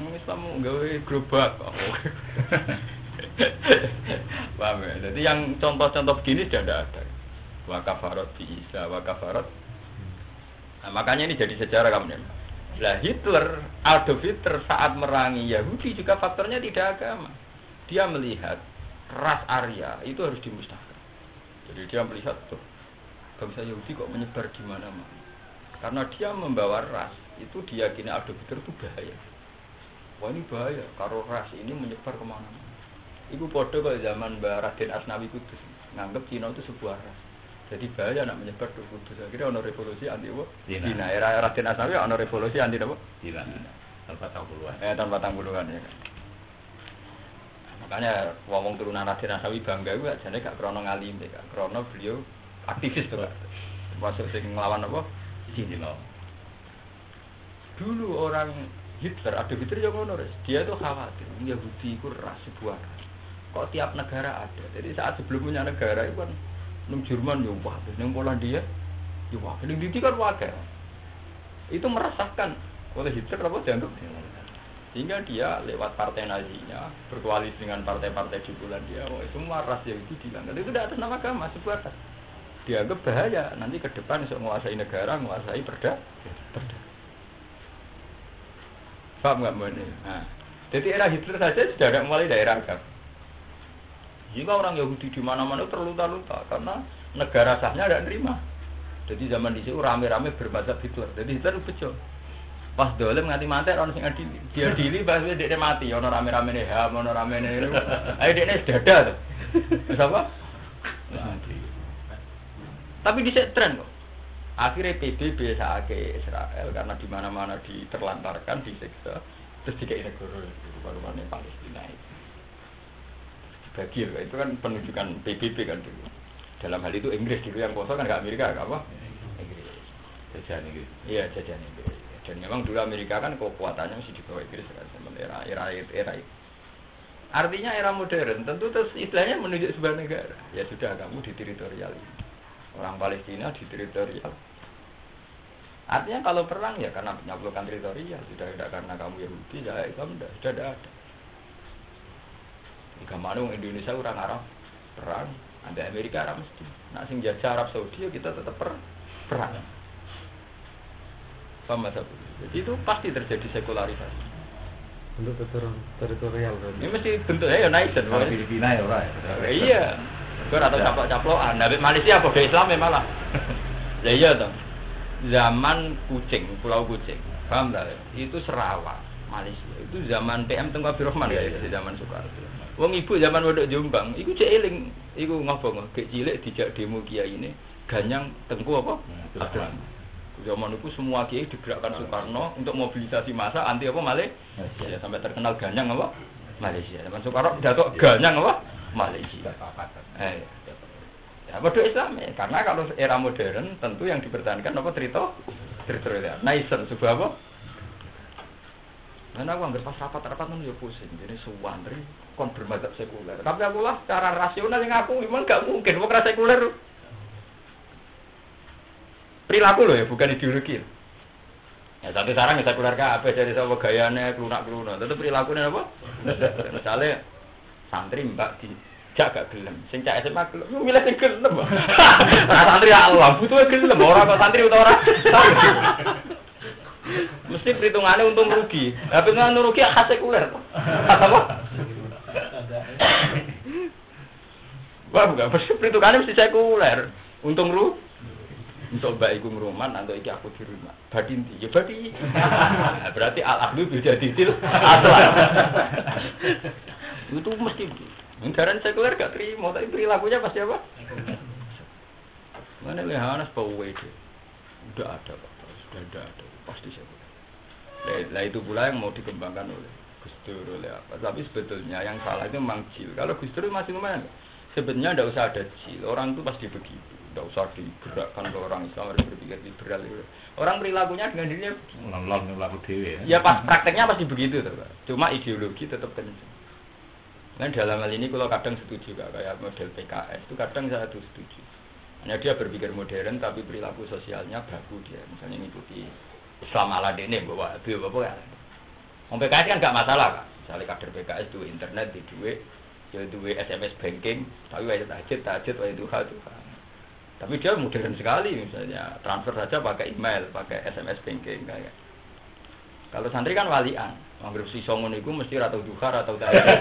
Islam mau gawe gerobak. Paham ya? Jadi yang contoh-contoh begini sudah ada. Wa kafarat bi Isa wa kafarat. Nah, makanya ini jadi sejarah kemudian. Lah Hitler, Adolf Hitler saat merangi Yahudi juga faktornya tidak agama. Dia melihat ras Arya itu harus dimusnahkan. Jadi dia melihat tuh bangsa Yahudi kok menyebar di mana-mana. Karena dia membawa ras, itu diyakini Adolf Hitler itu bahaya. Wah ini bahaya, kalau ras ini menyebar kemana-mana. Ibu podo kalau zaman Mbak Raden Asnawi Kudus, nganggep Cina itu sebuah ras. Jadi bahaya nak menyebar ke Kudus. Akhirnya ada revolusi anti apa? Cina. Era Raden Asnawi ada revolusi anti apa? Cina. Tahun 40-an. Tahun 40-an ya kan. Makanya ngomong turunan Raden Asnawi bangga itu ajane gak krono ngalim, gak krono beliau aktivis tuh. Masuk sing nglawan apa? Cina. Dulu orang Hitler, Adolf Hitler yang ngono, dia itu khawatir Yahudi itu ras sebuah ras. Kok tiap negara ada. Jadi saat sebelum punya negara itu kan nang Jerman yo wah, nang Polandia yo wah, nang Diti kan wakil. Itu merasakan oleh Hitler apa dianggap. Sehingga dia lewat partai Nazinya berkoalisi dengan partai-partai di Polandia. Oh, semua ras Yahudi dilanggar. Itu tidak atas nama agama, sebuah ras. Dianggap bahaya, nanti ke depan bisa menguasai negara, menguasai perda. Paham nggak mana? Nah, jadi era Hitler saja sudah ada mulai daerah agama. Jika orang Yahudi di mana-mana terluta-luta karena negara sahnya tidak nerima. Jadi zaman di situ rame-rame bermadzhab Hitler. Jadi Hitler bejo. Pas dolim nganti mati orang sing adili. Dia adili pas dia mati, ono rame-rame nih, ono rame nih. Ayo dia sedada tuh. Terus apa? Tapi di tren kok. Akhirnya PBB sakake Israel karena di mana-mana diterlantarkan, disiksa, terus dikai negara baru-baru Palestina itu. Dibagi itu kan penunjukan PBB kan dulu. Dalam hal itu Inggris dulu yang kuasa kan nggak Amerika, nggak apa? Inggris. Jajahan Inggris. Iya jajahan Inggris. Dan memang dulu Amerika kan kekuatannya masih di bawah Inggris kan, era itu. Artinya era modern tentu terus istilahnya menunjuk sebuah negara. Ya sudah kamu di teritorial. Orang Palestina di teritorial. Artinya kalau perang ya karena penaklukan teritorial, sudah tidak karena kamu Yahudi, ya Islam sudah ada. Jika mana Indonesia orang Arab perang, ada Amerika Arab mesti. Nah sing jajah Arab Saudi ya kita tetap perang. Paham tak? Jadi itu pasti terjadi sekularisasi.
Bentuk teritorial kan.
Ini mesti bentuknya ya naik dan
Kalau Filipina ya orang.
Iya. Gue atau caplok-caplokan. Tapi Malaysia apa Islam ya malah. Ya iya toh. Zaman Kucing, Pulau Kucing. Paham tak? Itu Sarawak, Malaysia. Itu zaman PM Tengku Abdul Rahman ya, di zaman Soekarno. Wong ibu zaman Waduk Jombang, iku cek eling, iku ngobong, gek cilik dijak demo kiai ini, ganyang Tengku apa? Abdul Rahman. Zaman itu semua kiai digerakkan Soekarno untuk mobilisasi massa anti apa Malaysia. Ya, sampai terkenal ganyang apa? Malaysia. Zaman Soekarno datuk ganyang apa? Malaysia. Ya, bodoh Islam ya. Karena kalau era modern tentu yang dipertahankan apa teritorial. Terus ya. Naisen sebuah apa? Karena aku anggap pas rapat-rapat itu ya pusing. Jadi sewantri kon bermadzhab sekuler. Tapi aku lah cara rasional yang aku memang gak mungkin. Wong rasa sekuler. Perilaku loh ya, bukan ideologi. Ya satu sarang ya sekuler kabeh dari sapa gayane klunak-klunak. Tetep perilakunya apa? Misalnya santri mbak dijak gak gelem. Sing cak SMA gelem, milih sing gelem. Santri ya Allah, butuhe gelem ora kok santri utawa ora. Mesti perhitungannya untung rugi. Tapi untung rugi khas sekuler. Apa? Wah, bukan. Perhitungannya mesti sekuler. Untung rugi. Untuk mbak iku ngruman, untuk iki aku di rumah. Badin ndi? Ya badi. Berarti al-aqlu beda titil asal. Itu mesti. Anggaran sekuler gak terima, tapi perilakunya pasti apa? Mana lehanas pawe itu. Udah ada, Pak. Sudah ada. Pasti sekuler. Nah itu pula yang mau dikembangkan oleh Gus Dur oleh apa. Tapi sebetulnya yang salah itu memang jil. Kalau Gus Dur masih lumayan. Sebetulnya tidak usah ada jil. Orang itu pasti begitu. Tidak usah digerakkan ke orang Islam harus berpikir liberal. Orang perilakunya dengan dirinya
laku dewe
ya pas prakteknya pasti begitu tuh, Pak. Cuma ideologi tetap kencang. Nah dalam hal ini kalau kadang setuju Kak, kayak model PKS itu kadang saya tuh setuju. Hanya dia berpikir modern tapi perilaku sosialnya baku dia. Misalnya ngikuti Islam ala dene bawa apa ya. Wong PKS kan gak masalah Kak. Misalnya kader PKS duwe internet, duwe ya duwe SMS banking, tapi wae tahajud wae duha. Tapi dia modern sekali misalnya transfer saja pakai email, pakai SMS banking kayak. Kalau santri kan walian, anggere sisa ngono iku mesti ra tau duha, ra tau tahajud.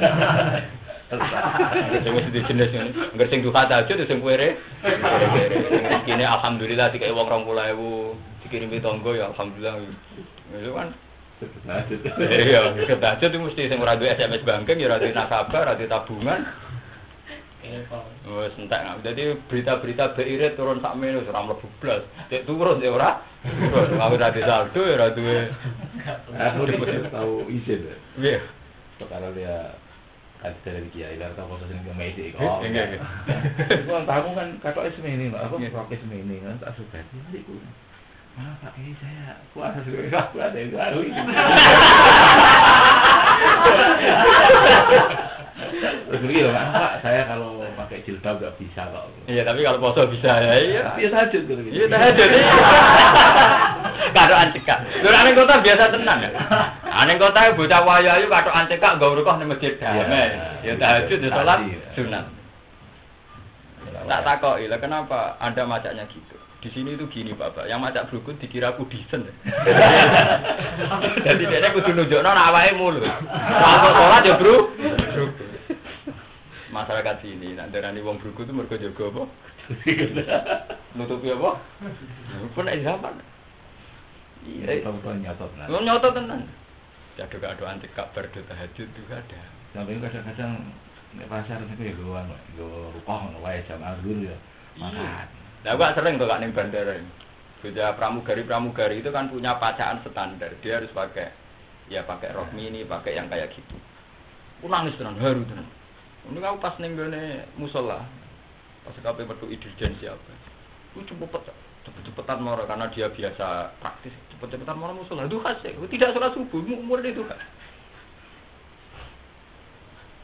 Sing mesti jenis ngene. Anggere sing duha tahajud sing kuwere. Kene alhamdulillah dikai wong 20.000, dikirimi tangga ya alhamdulillah. Itu kan iya, tahajud itu mesti sing ora duwe SMS banking ya ora duwe nasabah, ora duwe tabungan. Wes entek. Dadi berita-berita BIR turun sak menus ora mlebu blas. Dek turun ya ora. Kalau ora saldo ya ora duwe.
Aku tahu izin.
Iya.
Kalau dia ada dari kiai lah tahu proses ini medis. Oh. Iya. Gua tahu kan katoke semene lho, apa pakai semene kan tak suka sih iku. Mana Pak Kiai saya puasa sudah aku ada itu baru ini. Terus begini loh Pak, saya kalau pakai jilbab gak bisa kok.
Iya tapi kalau puasa bisa ya iya.
Iya tahajud gitu.
Iya tahajud. Katokan cekak. Lha ning kota biasa tenan ya. Ning kota bocah wayu-ayu katokan cekak nggo rukoh ning masjid damai. Ya tahajud ya salat sunat. Tak takoki lha kenapa Anda macaknya gitu? Di sini itu gini Bapak, yang macak brukut dikira kudisen. Jadi dia kudu nunjukno nek awake mulu. Kalau salat ya brukut. Masyarakat sini nek darani wong brukut itu mergo jaga apa? Nutupi apa? Pun nek zaman. Iya,
nyotot lah.
Nyotot tenan. Ya doa-doa anti kabar tahajud juga ada.
Sampai kadang-kadang nek pasar niku ya go rukoh ngono wae jamaah dulu ya. Makan.
Nah, gua sering tuh Kak ning bandara. Sudah pramugari itu kan punya pacaan standar. Dia harus pakai rok mini, pakai yang kayak gitu. Aku nangis tenan, haru tenan. Ini aku pas ning gone musala. Pas kabeh metu dirjen siapa. Ku cepet-cepetan moro karena dia biasa praktis. Cepet-cepetan moro musala. Itu khas. Tidak sholat subuh, umur itu kan.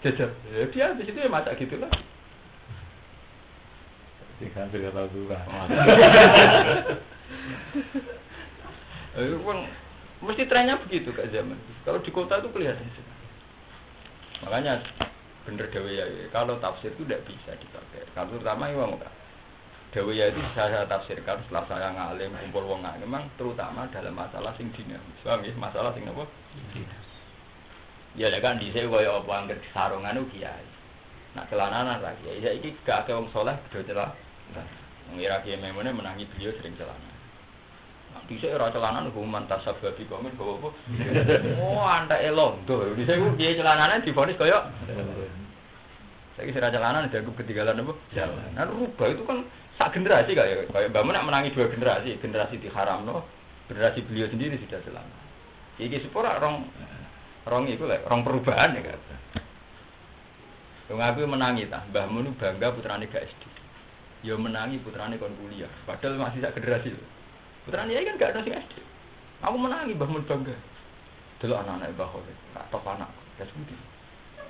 Jajar. Dia di situ ya masak gitu lah.
Tidak bisa tahu juga.
Mesti trennya begitu Kak zaman. Kalau di kota itu kelihatan sih. Makanya bener Dawiyah. Kalau tafsir itu tidak bisa dipakai. Kalau terutama Imam Kak. Dawiyah itu saya tafsirkan setelah saya ngalim kumpul wong ngalim memang terutama dalam masalah sing dinamis. Paham ya? Masalah sing apa? Dinamis. Ya kan dhisik kaya apa angger sarungan ku kiai. Nak celananan ra kiai. Ya iki gak akeh wong saleh do celah. Mengira kiai memone menangi beliau sering celana. Nah, dhisik ora celana hukuman tasabbabi komen bawa apa? Oh, antake londo. Dhisik ku kiai celanane divonis kaya saiki sira celana dianggap ketinggalan apa? Jalan. Nah, rubah itu kan sak generasi kayak Mbak Mun nak menangi dua generasi, generasi diharamno, generasi beliau sendiri sudah celana. Iki sepura rong iku lek rong perubahan ya kan. Wong aku menangi ta, Mbah Mun bangga putrane gak SD. Ya menangi putrane kon kuliah, padahal masih sak generasi. Putra Kiai kan gak ada sing SD. Aku menangi Mbah Mun bangga. Delok anak-anak Mbah Khalid, tak top anak. Wes budi.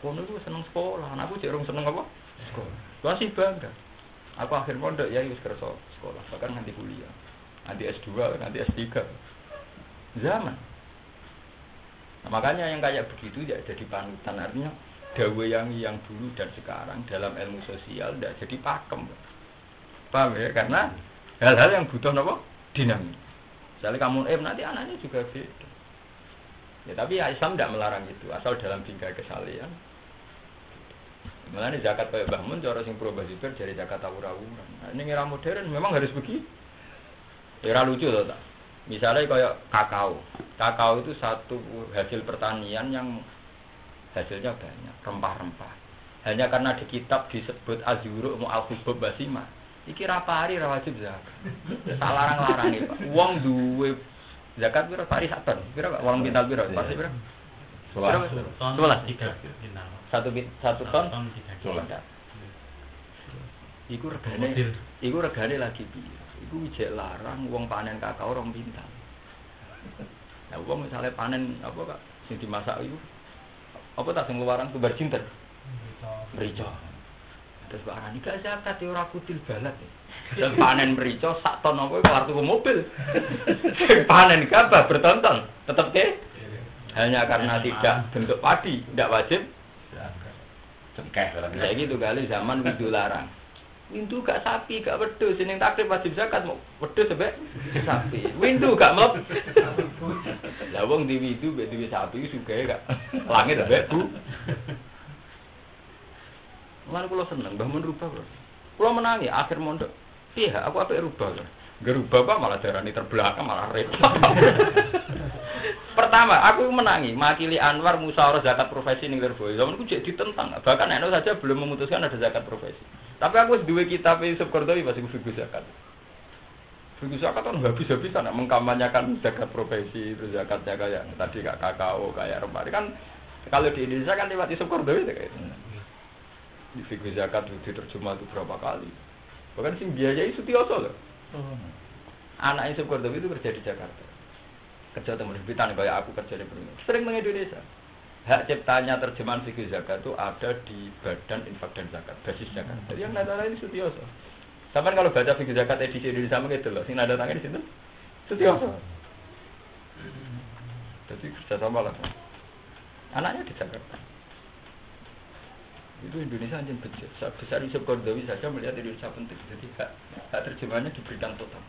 Kono ku seneng sekolah, anakku cek rung seneng apa? Sekolah. Gua sih bangga. Aku akhir pondok ya wis kerja sekolah, bahkan nanti kuliah. Nanti S2, nanti S3. Zaman. Nah, makanya yang kayak begitu ya jadi panutan, artinya dawe yang dulu dan sekarang dalam ilmu sosial tidak jadi pakem. Paham ya? Karena hal-hal yang butuh apa? Dinamis. Misalnya kamu nanti anaknya juga beda. Ya tapi ya Islam tidak melarang itu, asal dalam tingkah kesalehan. Malah ini zakat kayak Mbah Mun, cara sing pro Basibir dari zakat awur-awuran. Nah, ini era modern memang harus begitu. Era lucu loh tak. Misalnya kayak kakao itu satu hasil pertanian yang hasilnya banyak, rempah-rempah. Hanya karena di kitab disebut azuru mu'al-hubub basima. Iki rapari rawajib zakat. Salarang-larang iki, Pak. Wong duwe zakat pira pari sak ton. Pira Pak? Wong pintal pira? Pasti pira?
11 3 pintal.
Satu ton 3. Iku regane lagi piye? Iku ijek larang wong panen kakao rong pintal. Nah, wong misalnya panen apa Kak sing dimasak iku apa tak sing luaran tubar jinten? Merica. Terus Pak Arani gak zakat ya ora kutil balat. Dan panen merica sak ton apa kelar tuku mobil. Panen gabah bertonton tetep ke hanya karena tidak bentuk padi, tidak wajib cengkeh. Kayak gitu kali zaman windu larang. Windu gak sapi, gak wedhus, sing takrib wajib zakat mau wedhus sampe sapi. Windu gak mlep. Lah wong di windu mbek duwe sapi sugih gak langit mbek Bu. Lan kula seneng Mbah Mun rubah, Bro. Kula menangi akhir mondok. Piye aku apik rubah, Bro. Gerubah apa malah darani terbelakang malah repot. Pertama, aku menangi makili Anwar musyawarah zakat profesi ning Lirboyo. Zamanku jek ditentang, bahkan NU saja belum memutuskan ada zakat profesi. Tapi aku wis duwe kitab Yusuf Qardawi pas fikih zakat. Fikih zakat kan habis-habisan nak mengkampanyekan zakat profesi, itu zakatnya kayak tadi kayak kakao, kayak rempah. Kan kalau di Indonesia kan lewat Yusuf Qardawi kayak itu. Di fikih zakat diterjemah itu berapa kali. Bahkan sing biayai Sutioso loh. Anak Yusuf Qardawi itu kerja di Jakarta. Kerja teman Britan kayak aku kerja di Brunei. Sering meng Indonesia. Hak ciptanya terjemahan fikih zakat itu ada di Badan Infak dan Zakat, basis Jakarta. Jadi yang nada ini Sutioso. Sampai kalau baca fikih zakat edisi Indonesia gitu loh, sing nada tangan di situ Sutioso. Jadi kerja sama lah. Anaknya di Jakarta. Itu Indonesia anjing besar Yusuf Qardawi saja melihat Indonesia penting. Jadi hak terjemahannya diberikan total.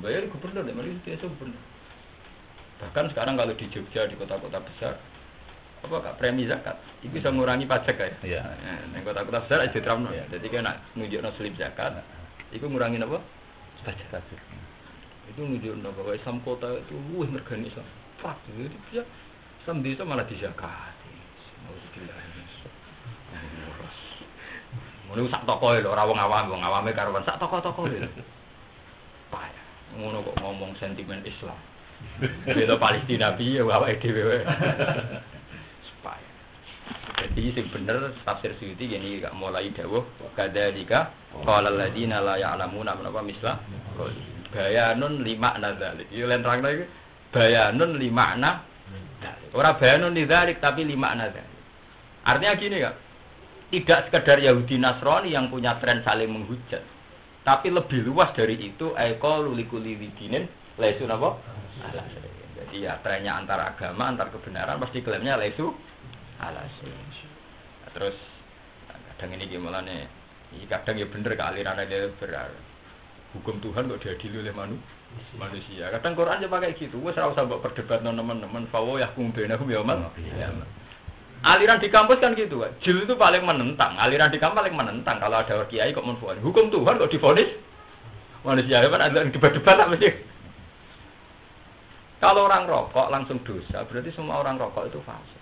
Bayar gubernur, dari Sutioso gubernur. Bahkan sekarang kalau di Jogja di kota-kota besar apa Kak premi zakat itu bisa mengurangi pajak ya.
Iya.
Nah, kota-kota besar aja terapno. Jadi kan nak nunjukno slip zakat, itu ngurangi apa? Pajak. Itu nunjukno bahwa Islam kota itu luwih mergani Islam. Pak, jadi dia Islam desa malah dizakati. Alhamdulillah. Ngono sak toko lho, ora wong awame karuan sak toko-toko lho. Pak, ngono kok ngomong sentimen Islam. Beda Palestina piye awake dhewe. Supaya. Jadi sing bener tafsir Suyuti gini gak mulai dawuh kadzalika qala alladziina la ya'lamuna menapa mislah bayanun lima nadzalik. Yo lentrangno iki bayanun lima nadzalik. Ora bayanun lidzalik tapi lima nadzalik. Artinya gini Kak. Tidak sekedar Yahudi Nasrani yang punya tren saling menghujat. Tapi lebih luas dari itu aqalu likulli dinin laisu napa? Jadi ya trennya antara agama, antar kebenaran pasti klaimnya laisu alasin. Terus kadang ini gimana nih? Kadang ya bener kealiran ada berar. Hukum Tuhan kok diadili oleh manusia. Kadang Quran aja pakai gitu. Wes ora usah mbok perdebatno teman-teman. Fawo yahkum bainahum yaumal qiyamah. Aliran di kampus kan gitu, Pak. Jil itu paling menentang. Aliran di kampus paling menentang kalau ada kiai kok menfonis. Hukum Tuhan kok divonis manusia. Kan ada debat-debat apa sih? Kalau orang rokok langsung dosa, berarti semua orang rokok itu fasik.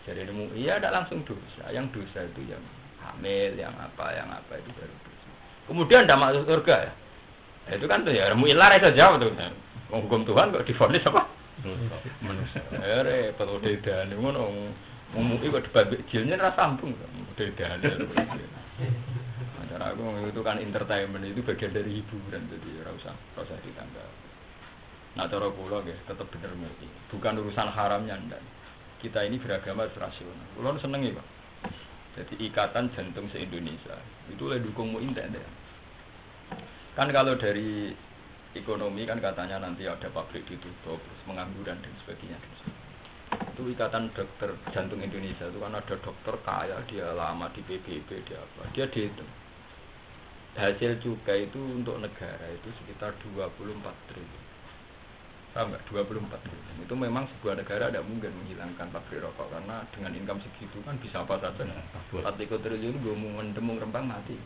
Jadi iya tidak langsung dosa. Yang dosa itu yang hamil, yang apa itu baru dosa. Kemudian tidak masuk surga ya. Itu kan tuh ya, muilar itu jauh tuh. Hukum Tuhan kok divonis apa? Manusia. Repot udah ngono. Ngomongin kok debat jilnya rasa sambung. Udah. Acara aku itu kan entertainment itu bagian dari hiburan, jadi ora usah ditambah. Nah cara kula nggih tetep bener MUI. Bukan urusan haramnya ndak. Kita ini beragama rasional. Kula senengi, Pak. Jadi ikatan jantung se-Indonesia itu oleh dukung MUI entek. Kan kalau dari ekonomi kan katanya nanti ada pabrik ditutup, terus pengangguran dan sebagainya. Itu ikatan dokter jantung Indonesia itu kan ada dokter kaya, dia lama di PBB, dia apa? Dia dihitung. Hasil cukai itu untuk negara itu sekitar 24 triliun. Paham nggak? 24 triliun. Itu memang sebuah negara tidak mungkin menghilangkan pabrik rokok karena dengan income segitu kan bisa apa saja. 4 triliun gue mau mendemung rempang mati.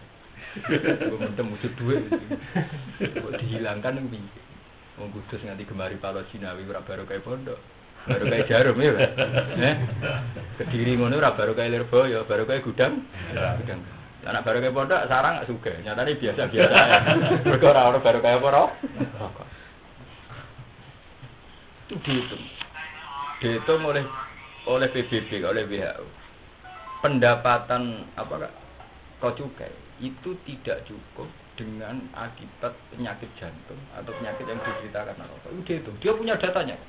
Gue mendem wujud duit. Kok dihilangkan yang piye? Wong Kudus nganti gemari Palo Jinawi ora baru kayak pondok. Baru kayak jarum ya. Kediri ngono ora baru kayak Lirboyo, baru kayak gudang. Gudang. Anak baru kayak pondok sarang gak suka. Nyatane biasa-biasa aja. Mergo ora baru kayak apa rokok. Itu dihitung oleh PBB, oleh WHO. Pendapatan apa kok cukai itu tidak cukup dengan akibat penyakit jantung atau penyakit yang diderita karena rokok. Itu dia punya datanya.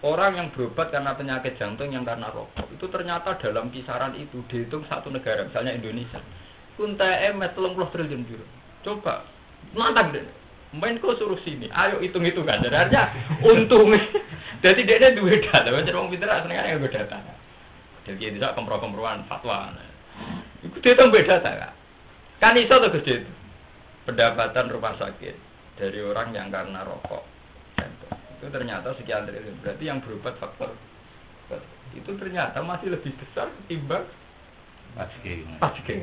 Orang yang berobat karena penyakit jantung yang karena rokok itu ternyata dalam kisaran itu dihitung satu negara, misalnya Indonesia. UNTM 30 triliun euro. Coba nantang deh. Menko suruh sini, ayo hitung-hitungan. Jadi artinya untung. Jadi dia duwe data, macam orang pintar senengane nggo data. Jadi bisa kompro-komproan fatwa. Iku dihitung beda data. Kan iso to Gus itu. Pendapatan rumah sakit dari orang yang karena rokok jantung. Itu ternyata sekian triliun. Berarti yang berobat faktor itu ternyata masih lebih besar ketimbang pajak.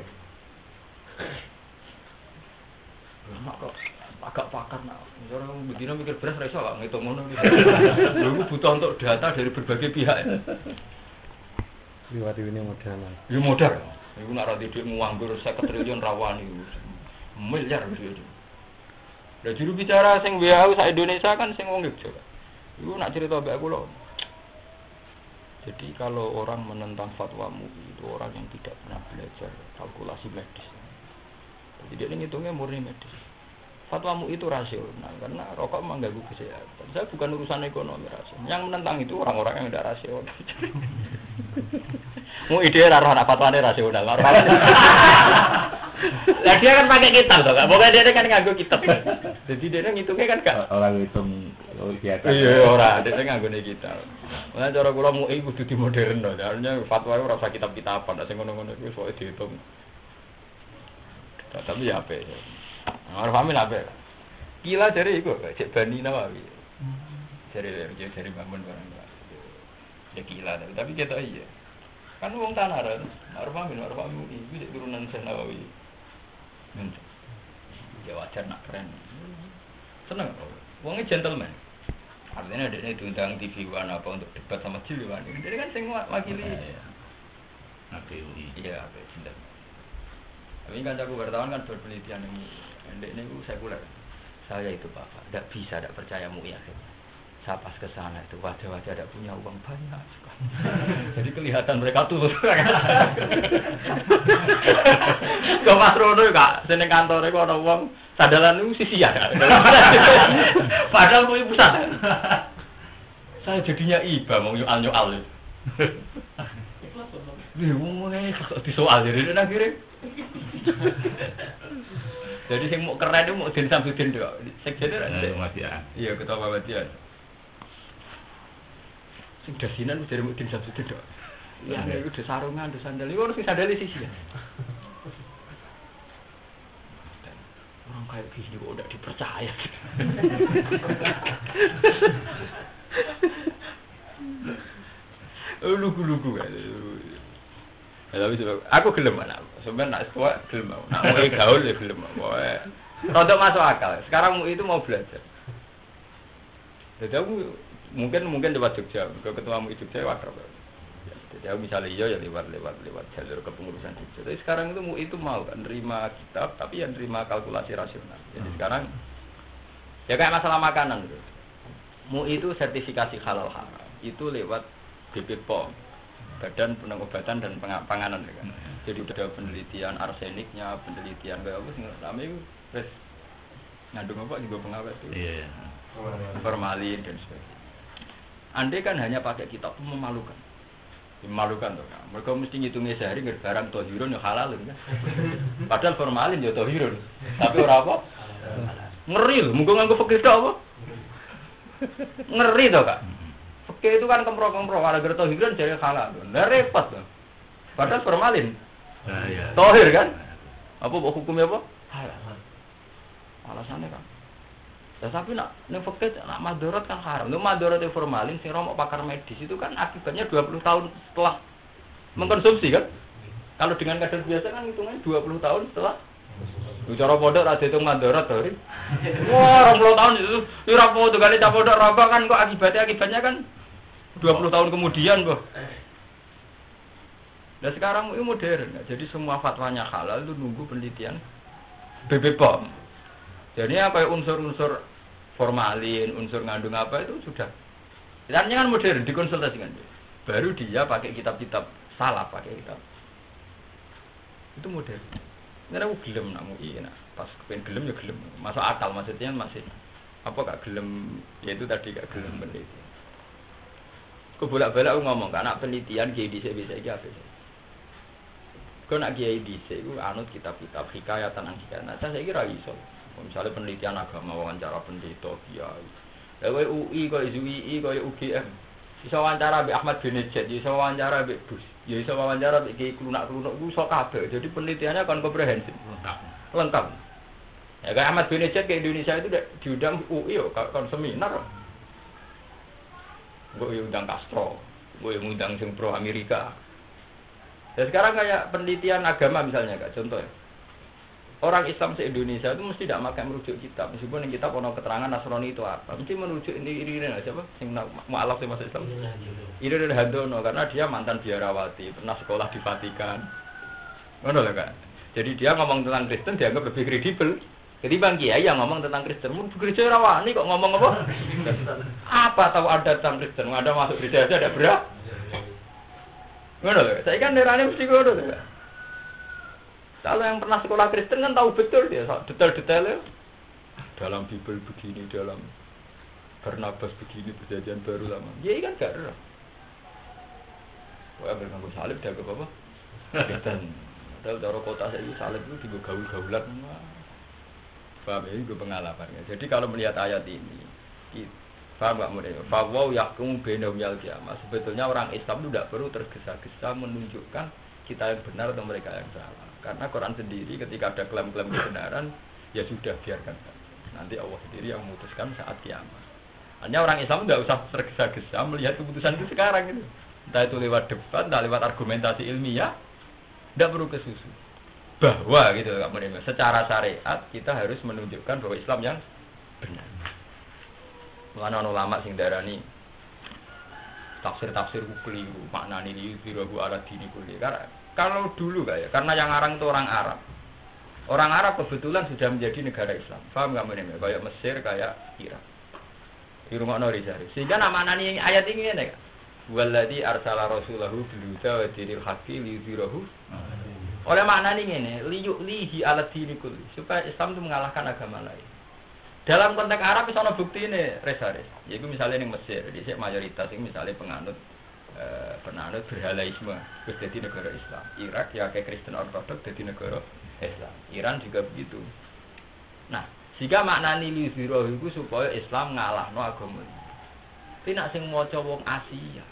Lama kok agak pakar nak. Orang begini mikir beras rasa lah ngitung ngono. Lu butuh untuk data dari berbagai pihak.
Liwat ini modal.
Ya modal. Iku nak ra dhek nganggur 50 triliun rawan iku. Miliar itu. Lah juru bicara sing WHO sak Indonesia kan sing wong Jogja. Iku nak cerita mbak kula. Jadi kalau orang menentang fatwa MUI itu orang yang tidak pernah belajar kalkulasi medis. Jadi dia ngitungnya murni medis. Fatwa MUI itu rasional karena rokok mengganggu kesehatan. Saya bukan urusan ekonomi rasional. Yang menentang itu orang-orang yang tidak rasional. MUI dia rara fatwanya rasional. Lah dia kan pakai kitab toh, pokoknya dia kan nganggo kitab. Jadi dia ngitungnya kan gak
orang hitung biasa.
Iya ora, dia nganggone kitab. Lah cara kula MUI kudu dimodern to. Artinya fatwa ora usah kitab-kitaban, sing ngono-ngono iku sok dihitung. Tapi ya apik. Ora paham lha apik. Gila jare iku, cek Bani Nawawi. Jare bangun barang. Ya gila tapi kita iya. Kan wong tanaran, ora paham MUI iki turunan Nawawi. Ya wajar nak keren. Seneng kok. Wongnya gentleman. Artinya dia diundang TV One apa untuk debat sama Jilwan. Dia kan sing wakili.
APUI.
Iya, benar. Tapi kan aku wartawan kan berpenelitian ini. Ini sekuler. Saya itu Bapak, tidak bisa tidak percaya MUI akhirnya. Saya pas ke sana itu wajah-wajah ada punya uang banyak sekali. Jadi kelihatan mereka tulus. Kok Mas Rono kak, seneng kantornya kok ada uang sadalan itu sisian. Padahal MUI pusat. Saya jadinya iba mau nyual. Ngomongnya kok disoal jadi akhirnya. Jadi sing mau keren itu mau Den Samsudin doang. Sekjen
Muhammadiyah.
Iya, ketua Muhammadiyah. Sing dasinan wis dari Den Samsudin doang. Ya, itu udah sarungan, udah sandal. Itu harus sandal sisi ya. Orang kayak gini kok udah dipercaya. Lugu-lugu kan. Ya tapi aku gelem anak. Sebenarnya nak sekolah gelem. Nak mau gaul ya gelem. Pokoke rodok masuk akal. Sekarang MUI itu mau belajar. Jadi aku mungkin lewat Jogja. Ke ketua MUI Jogja wakrab. Jadi aku misalnya iya ya lewat jalur kepengurusan Jogja. Tapi sekarang itu MUI itu mau kan nerima kitab tapi yang nerima kalkulasi rasional. Jadi sekarang ya kayak masalah makanan gitu. MUI itu sertifikasi halal haram. Itu lewat BPOM. Badan Pengobatan dan Panganan kan. Jadi udah ada penelitian arseniknya, penelitian kayak apa sih namanya itu Ngandung apa juga pengawet itu.
Iya.
Formalin dan sebagainya. Andai kan hanya pakai kitab itu memalukan. Memalukan tuh kan. Mereka mesti ngitungnya sehari nggak barang tohirun ya halal kan. Padahal formalin ya tohirun. Tapi orang apa? Ngeri loh. Mungkin nganggo fikih tok apa? Ngeri tuh kak. Fikih itu kan kempro-kempro. Kalau gerto tohirun jadi halal. Nah repot tuh. Padahal formalin. Tohir kan? Apa hukumnya apa? Halal. Alasannya kan. Tapi nak fikih nak madorot kan haram. Itu madorot formalin sing romo pakar medis itu kan akibatnya 20 tahun setelah mengkonsumsi kan. Kalau dengan kadar biasa kan hitungannya 20 tahun setelah. Bicara pondok ra dihitung madorot to. Wah, 20 tahun itu ora apa kali cah pondok rokok kan kok akibatnya kan 20 tahun kemudian kok. Nah sekarang itu modern. Jadi semua fatwanya halal itu nunggu penelitian BPOM. Jadi apa unsur-unsur formalin, unsur ngandung apa itu sudah. Artinya kan modern dikonsultasikan. Baru dia pakai kitab-kitab salah pakai kitab. Itu modern. Karena aku gelem nak MUI, pas kepen gelem ya gelem. Masuk akal maksudnya masih. Apa gak gelem? Ya itu tadi gak gelem penelitian. Aku bolak-balik aku ngomong kan nak penelitian kiai dhisik bisa iki apa sih? Kau nak kiai dhisik iku anut kitab-kitab hikayatan angkikan. Nah, saya kira iso. Misalnya penelitian agama, wawancara pendeta, kiai. Lewat UI, kau UI, kau UGM. Bisa wawancara Mbak Ahmad Benejet, bisa wawancara Mbak Bus, ya bisa wawancara Mbak Kiai Klunak-Klunak, itu sok kabeh. Jadi penelitiannya kan komprehensif, lengkap. Ya kayak Ahmad Benejet ke Indonesia itu diundang UI, kan seminar. Gue undang Castro, gue undang sing pro Amerika. Dan sekarang kayak penelitian agama misalnya, kak contoh ya. Orang Islam se-Indonesia itu mesti tidak pakai merujuk kitab. Meskipun yang kitab ada keterangan Nasrani itu apa. Mesti merujuk ini siapa? Yang mu'alaf sih masuk Islam. Ini dari Handono. Karena dia mantan biarawati. Pernah sekolah di Vatikan. Mana lah kak? Jadi dia ngomong tentang Kristen dianggap lebih kredibel. Jadi Bang Kiai yang ngomong tentang Kristen. Mau gereja rawani kok ngomong apa? Apa tahu ada tentang Kristen? Ada masuk gereja aja ada berat. Mana lah? Saya kan daerahnya mesti kodoh lah. Kalau yang pernah sekolah Kristen kan tahu betul dia detail-detailnya dalam Bible begini, dalam Barnabas begini, perjanjian baru lama. Ya kan gak ada. Wah berangkat salib dia ke apa? Kristen. Padahal dari kota saya itu salib itu juga gaul-gaulan. Paham ya, itu pengalamannya. Jadi kalau melihat ayat ini, paham gak mudah? Fawwaw yakum benahum yal qiyamah. Sebetulnya orang Islam itu tidak perlu tergesa-gesa menunjukkan kita yang benar atau mereka yang salah. Karena Quran sendiri ketika ada klaim-klaim kebenaran, ya sudah biarkan. Nanti Allah sendiri yang memutuskan saat kiamat. Hanya orang Islam tidak usah tergesa-gesa melihat keputusan itu sekarang itu. Entah itu lewat debat, entah lewat argumentasi ilmiah, tidak perlu kesusu. Bahwa gitu Kak Muhammad, secara syariat kita harus menunjukkan bahwa Islam yang benar. Mulane ulama sing darani tafsir-tafsir keliru, maknane li yudhirahu ala dini kulli. Kalau dulu kayak, karena yang ngarang itu orang Arab. Orang Arab kebetulan sudah menjadi negara Islam. Paham nggak menurut? Kayak Mesir, kayak Irak. Di rumah Nori Jari. Sehingga nama nani ayat ini ya, Walladzi arsala rasulahu bil huda wa dinil haqqi liyudhirahu. Oleh makna ini, liyulihi ala dini kulli, supaya Islam itu mengalahkan agama lain. Dalam konteks Arab bisa ada bukti ini resaris. Yaitu misalnya yang Mesir, di mayoritas ini misalnya penganut berhalaisme, jadi negara Islam. Irak ya kayak Kristen Ortodok jadi negara Islam. Iran juga begitu. Nah, jika maknani li ziro itu supaya Islam ngalahno agama. Tapi nak sing maca wong Asia,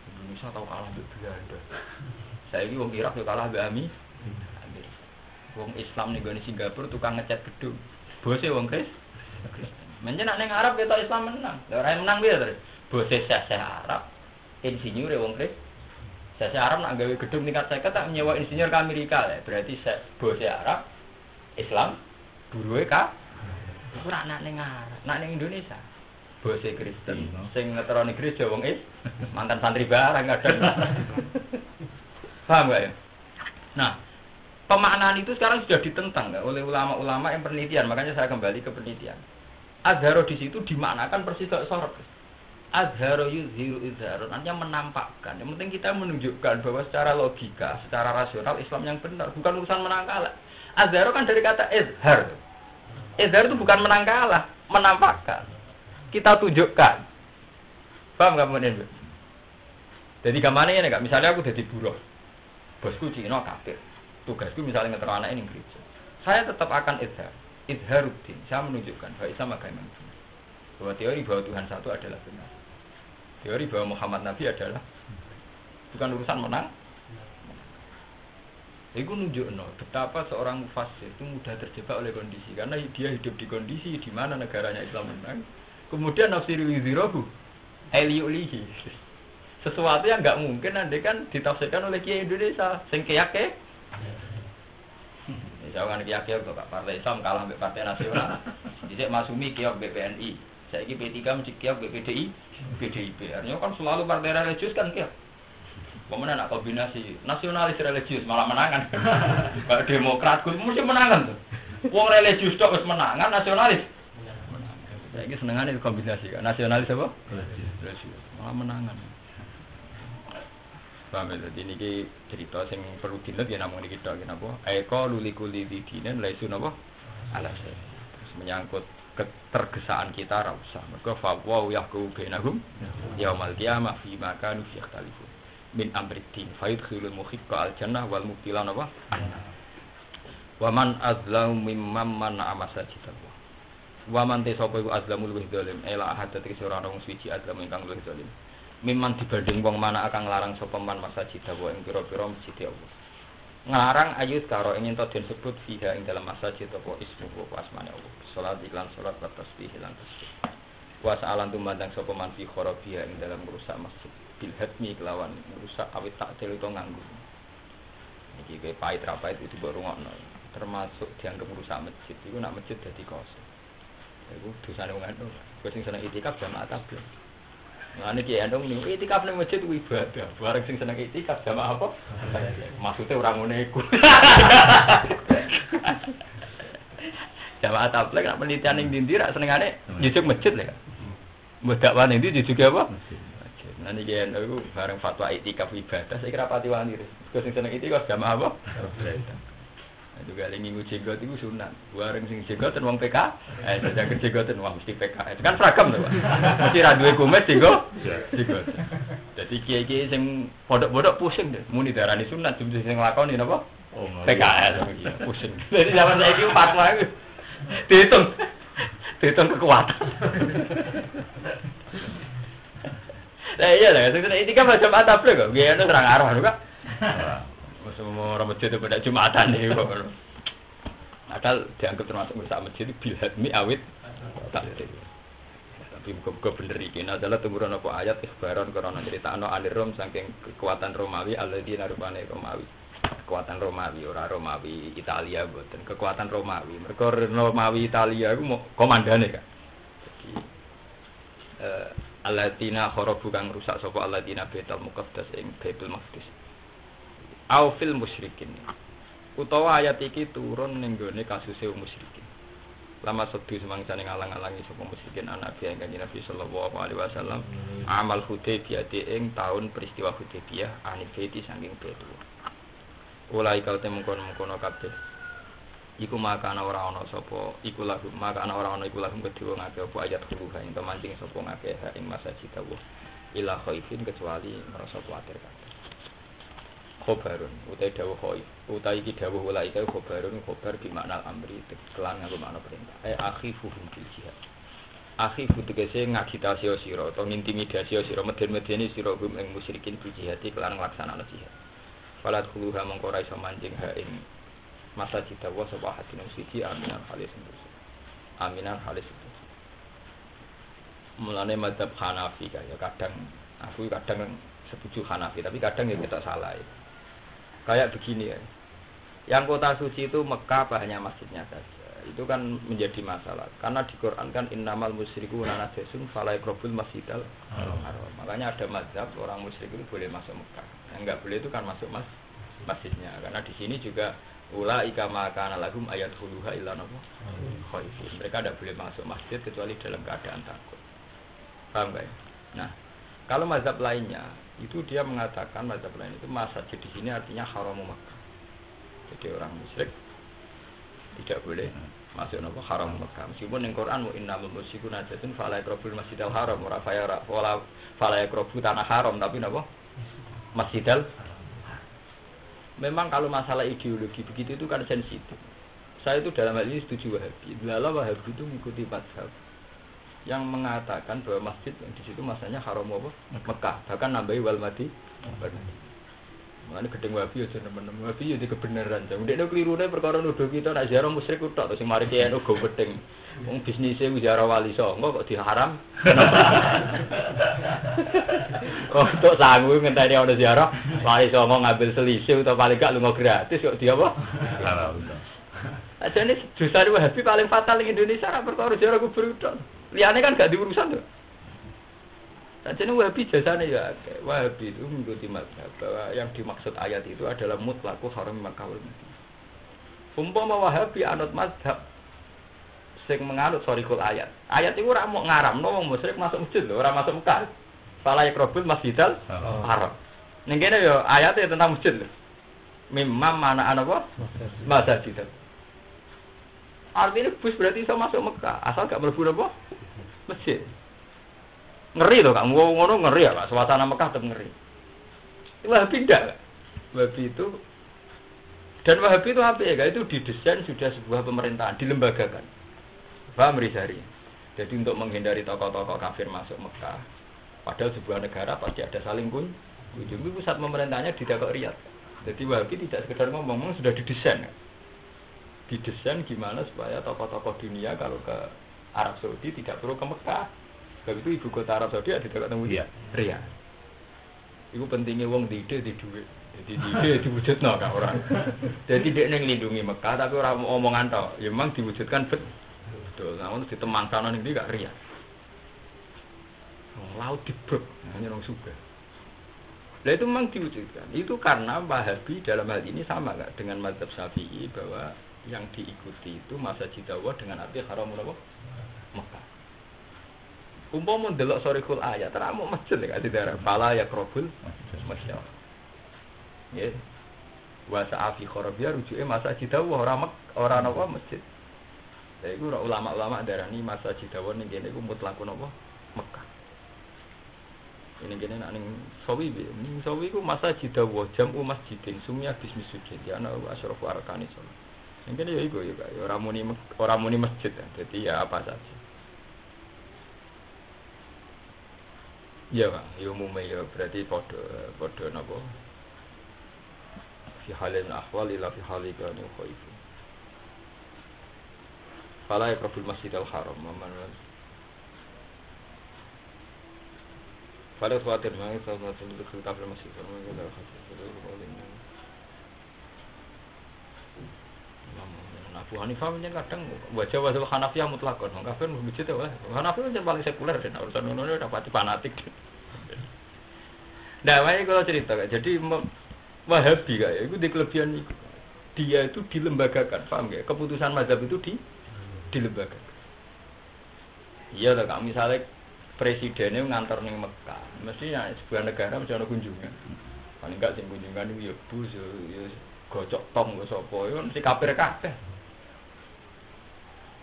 Indonesia tahu kalah mbek Belanda. Saiki wong Irak yo kalah mbek Amerika. Wong Islam ning gone Singapura tukang ngecat gedung. Bose wong Kristen. Menjen nek ning Arab ketok Islam menang. Lah ora menang piye to? Bose seseh Arab. Insinyur wong Kristen. Seseh Arab nak gawe gedung tingkat 50 tak nyewa insinyur ke Amerika lah. Berarti bose Arab Islam buruhe ka ora nak ning Arab, nak ning Indonesia. Bose Kristen sing ngeteroni gereja wong mantan santri barang kadang. Paham gak ya? Nah, pemaknaan itu sekarang sudah ditentang gak? Oleh ulama-ulama yang penelitian, makanya saya kembali ke penelitian. Azharo di situ dimaknakan persis kayak sorot. Azharo yuzhiru izharo, artinya menampakkan. Yang penting kita menunjukkan bahwa secara logika, secara rasional Islam yang benar, bukan urusan menang kalah. Azharo kan dari kata izhar. Izhar itu bukan menang kalah, menampakkan. Kita tunjukkan. Paham nggak kemudian? Jadi kemana ini nggak? Misalnya aku jadi buruh, bosku Cina kafir. Tugasku misalnya ngeter anak ini gereja. Saya tetap akan izharuddin. Saya menunjukkan bahwa Islam agama itu. Bahwa teori bahwa Tuhan satu adalah benar. Teori bahwa Muhammad Nabi adalah bukan urusan menang. Itu nunjukno betapa seorang mufasir itu mudah terjebak oleh kondisi karena dia hidup di kondisi di mana negaranya Islam menang. Kemudian nafsiru yudhirahu ailiulihi. Sesuatu yang enggak mungkin andai kan ditafsirkan oleh kiai Indonesia sing kiyake. Jangan kiai kok partai Islam kalah mbek partai nasional. Dhisik Masumi kiai BPNI. Saiki P3 mesti kiai BPDI, PDIP. Artinya kan selalu partai religius kan kiai. Pemenang nak kombinasi nasionalis religius malah menangan. Kalau Demokrat mesti menangan tuh. Wong religius tok wis menangan nasionalis. Saiki senengane kombinasi kan nasionalis apa? Religius. Malah menangan. Paham ya, jadi ini cerita yang perlu dilihat ya namun ini kita kenapa? Eko lulikuli didinen laisu napa? Alasnya. Terus menyangkut ketergesaan kita rasa. Mereka fawwau yahku bainahum yaumal qiyamah fi ma kanu yakhtalifu. Min amriddin faidkhilul muhiqqa al jannah wal mubtilan apa? Wa man azlamu mimman mana masajidallah. Wa man tasawwa azlamul luwih zalim ela ahad tegese ora ono suci azlamu ingkang luwih zalim. Memang dibanding wong mana akan larang sapa man masjid wa ing pira-pira masjid Allah. Ngarang ayat karo ingin to den sebut fiha ing dalam masjid apa ismu wa asmane Allah. Salat iklan salat wa tasbih lan tasbih. Wa sa'alan tumandang sapa man fi kharabiha ing dalam rusak masjid bil hadmi kelawan rusak awit taktil itu nganggo. Iki kayak pahit ra pahit itu mbok rungokno. Termasuk dianggap rusak masjid iku nak masjid dadi kosong. Iku dosane wong anu. Kowe sing seneng itikaf jamaah tabligh. Ngene ki andong niku itikaf ning masjid kuwi ibadah. Bareng sing seneng itikaf jamaah apa? Maksudnya ora ngene iku. Jamaah tabligh nek penelitian ning ndi ra senengane jujuk masjid lho. Mbok dakwah ning ndi jujuk apa? Masjid. Nah niki andong bareng fatwa itikaf ibadah saya kira pati wani. Terus sing seneng itikaf jamaah apa? Juga lagi ngujenggot itu sunat. Bareng sing jenggoten wong PK, jaga jenggoten wong mesti PKS. Kan seragam to, Pak. Mesti ra duwe kumis jenggot. Jadi kiai-kiai sing pondok-pondok pusing deh. Muni darani sunat jum sing nglakoni napa? PKS pusing. Jadi zaman saiki fatwa iku dihitung kekuatan. Lah iya lah, sing iki kan macam atap lho kok. Nggih ono ora ngarah lho, Kak. Semua orang masjid itu pada Jumatan nih kok. Padahal dianggap termasuk besar masjid bil hadmi awit takdir. Tapi buka bener iki adalah tumburan apa ayat ikhbaron karena critakno alir Rom saking kekuatan Romawi alladzina rupane Romawi. Kekuatan Romawi ora Romawi Italia mboten. Kekuatan Romawi. Mergo Romawi Italia iku komandane kan. Jadi alladzina kharabu kang rusak sapa alladzina Baitul Muqaddas ing Baitul Maqdis. Aufil musyrikin. Utawa ayat iki turun ning gone kasuse musyrikin. Lama sedu semangsane ngalang-alangi sapa musyrikin anak biya Kanjeng Nabi sallallahu alaihi wasallam amal Hudaybiyah ing taun peristiwa Hudaybiyah anifati saking betu. Ulai kal temungkon-mungkon kabeh. Iku maka ana ora ana sapa iku lagu maka ana ora ana iku lagu kedhe wong akeh apa ayat kuluha ing mancing sapa ngakeh ing masjid Allah. Ila khaifin kecuali merasa kuwatir kabeh. Khobarun utai dawuh khaif utai iki dawuh ulaika khobarun khobar di makna amri kelan nganggo makna perintah akhifuhum bil jihad akhifu tegese ngagitasi sira utawa ngintimidasi sira meden-medeni sira hum ing musyrikin bil jihad kelan nglaksanakno jihad falat khuluha mongko ora iso mancing ha ing masa cita wa sabah hatin siji aminan halis aminan halis mulane madzhab Hanafi kaya kadang aku kadang setuju Hanafi tapi kadang ya kita salah ya. Kayak begini ya. Yang kota suci itu Mekah apa hanya masjidnya saja. Itu kan menjadi masalah. Karena di Quran kan innamal musyrikuuna najasun fala yaqrabul masjidal haram. Makanya ada mazhab orang musyrik itu boleh masuk Mekah. Yang enggak boleh itu kan masuk masjidnya. Karena di sini juga ulaika ma kana lahum ayatul illa nabu khaifun. Mereka tidak boleh masuk masjid kecuali dalam keadaan takut. Paham enggak ya? Nah, kalau mazhab lainnya itu dia mengatakan mazhab lain itu masjid di sini artinya haramu Makkah. Jadi orang musyrik tidak boleh Masuk napa haram Mekah. Meskipun ning Quran wa innal musyrikuna najatun fala yaqrabul masjidal haram ora fala yaqrabu tanah haram tapi napa masjidal. Memang kalau masalah ideologi begitu itu kan sensitif. Saya itu dalam hal ini setuju Wahabi. Lala Wahabi itu mengikuti mazhab yang mengatakan bahwa masjid di situ masanya haram apa? Mekah. Bahkan nambahi wal madi. Mana gedeng Wahabi aja teman-teman. Wahabi ya kebenaran. Ndekne klirune perkara nuduh kita nek ziarah musyrik tok sing mari kiai uga gedeng. Wong bisnise ziarah wali songo kok diharam. Kok sanggup ngenteni ana ziarah wali songo ngambil selisih utawa paling gak lunga gratis kok dia apa? Haram. Ajane dosa Wahabi paling fatal ning Indonesia perkara ziarah kubur tok. Liyane kan gak diurusan tuh. Jadi Wahabi jasanya ya, Wahabi itu mengikuti mazhab bahwa yang dimaksud ayat itu adalah mutlaku haram Makkah wal Madinah. Umpama Wahabi anut mazhab sing menganut sorikul ayat. Ayat itu ora mau ngaramno wong musyrik masuk masjid lho, ora masuk Mekah. Fala yakrabul masjidal haram. Ning kene yo ayate tentang masjid lho. Mimma mana apa? Masjid. Artinya bus berarti bisa masuk Mekah, asal gak mlebu apa? Masjid. Ngeri loh, kamu ngono ngeri ya Pak, suasana Mekah tetap ngeri. Wahabi tidak, Wahabi itu dan Wahabi itu apa ya? Itu didesain sudah sebuah pemerintahan, dilembagakan. Paham Rizari? Jadi untuk menghindari tokoh-tokoh kafir masuk Mekah, padahal sebuah negara pasti ada saling kunjungi pusat pemerintahnya di Dakwah Riyadh. Jadi Wahabi tidak sekedar ngomong, sudah didesain. Didesain gimana supaya tokoh-tokoh dunia kalau ke Arab Saudi tidak perlu ke Mekah. Sebab itu ibu kota Arab Saudi ada dekat temu Riyadh. Itu pentingnya wong di ide di duit. Jadi di ide diwujudno kak orang. Jadi dia ngelindungi Mekah tapi orang omongan tok. Ya memang diwujudkan betul. Nah untuk ditemang sana ini gak Riyadh. Laut dibrek hanya orang suka. Nah itu memang diwujudkan. Itu karena Wahabi dalam hal ini sama gak dengan mazhab Syafi'i bahwa yang diikuti itu masa jidawah dengan arti haram Mekah. Umpama ndelok sorikul ayat, terang masjid gak didarah. Fala yakrabul masjid. Ya. Wa sa'afi kharabiya rujuke masa jidawah ora napa masjid. Lha iku ulama-ulama darani masa jidawah ning kene iku mutlakun apa? Mekah. Ini kene nek ning sawi ning sawi iku masa jidawah jam'u masjidin sumya bismi sujud ya ana asyrafu arkani salat. Ning kene ya iku ya ora muni masjid. Jadi ya apa saja. Ya Pak, ya umumnya ya berarti podo napa? Fi halin ahwal ila fi halika ni khaifu. Fala yaqrabul masjidal haram man. Fala khawatir ma sallallahu alaihi wasallam kafir masjid Abu Hanifah menjen kadang wajah Hanafiyah mutlakon, kafir masjid ya. Hanafi menjen paling sekuler dan urusan ngono udah pati fanatik. Nah, makanya kalau cerita kan, jadi Wahabi kayak itu di kelebihan itu dia itu dilembagakan, paham gak? Keputusan mazhab itu dilembagakan. Iya lah, kalau misalnya presidennya ngantor ning Mekah, mestinya sebuah negara mesti ada kunjungan. Paling enggak sing kunjungan itu ya bus, ya gocok tong, gak sopo, ya mesti kafir kabeh.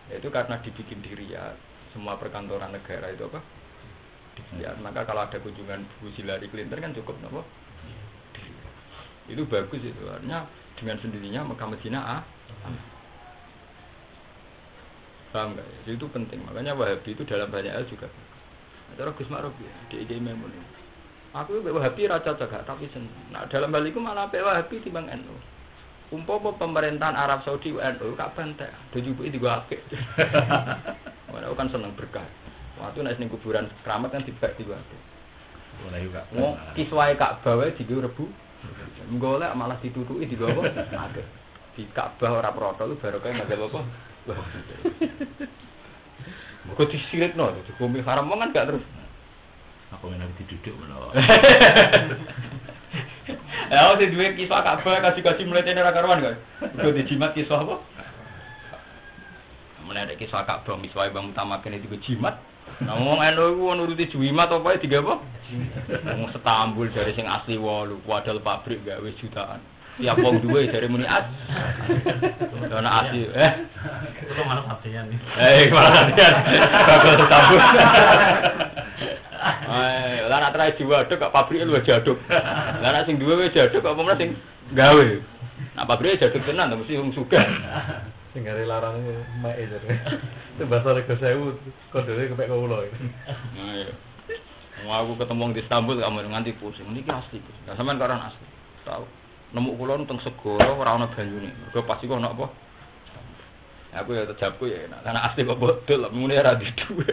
Itu karena dibikin di Riyadh, semua perkantoran negara itu apa? Ya, maka kalau ada kunjungan Bu Hillary Clinton kan cukup nopo. Itu bagus itu, artinya dengan sendirinya Mekah Madinah paham nggak? Ya? Itu penting, makanya Wahabi itu dalam banyak hal juga. Cara Gus Ma'ruf ya, di Memun. Aku Wahabi raja cocok, tapi nah dalam hal itu malah Wahabi timbang NU. Umpama pemerintahan Arab Saudi NU kapan teh dijupuki digo apik. Ora kan seneng berkah. Waktu nek ning kuburan keramat kan dibak digo apik. Ora yo gak. Wong kiswahe Ka'bah wae digo rebu. Golek malah ditutuki digo apa? Ada. Di Ka'bah ora protol barokah mazhab apa? Kok disirikno, dikomi haram kan gak terus.
Aku menawa diduduk menawa.
Ya, udah duwe kisah Ka'bah kasih-kasih mletene ra karuan kan. Uga dijimat kisah apa? Mulai ada kisah Ka'bah miswae Bang Utamaken itu jimat. Nah wong eno iku nuruti jimat apa ya diga apa? Wong setambul dari sing asli 8, padahal pabrik gawe jutaan. Tiap wong duwe dari muni as. Ana asli
Kulo malah latihan nih.
Malah latihan. Bakal tabur. Lah nek trai diwaduk kok pabrike luwih jaduk. Lah nek sing duwe wis jaduk kok pemene sing gawe. Nek pabrike jaduk tenan mesti wong sugih.
Sing gare larang mek e jare. Itu bahasa Rego 1000 kodene kepek kula.
Nah iya. Wah aku ketemu di Istanbul kamu nganti pusing. Niki asli. Lah sampean kok ora asli. Tahu. Nemu kula teng segara ora ana banyune. Mergo pasti kok ana apa? Aku ya terjabku ya enak. Karena asli kok bodol, mune ora di duwe.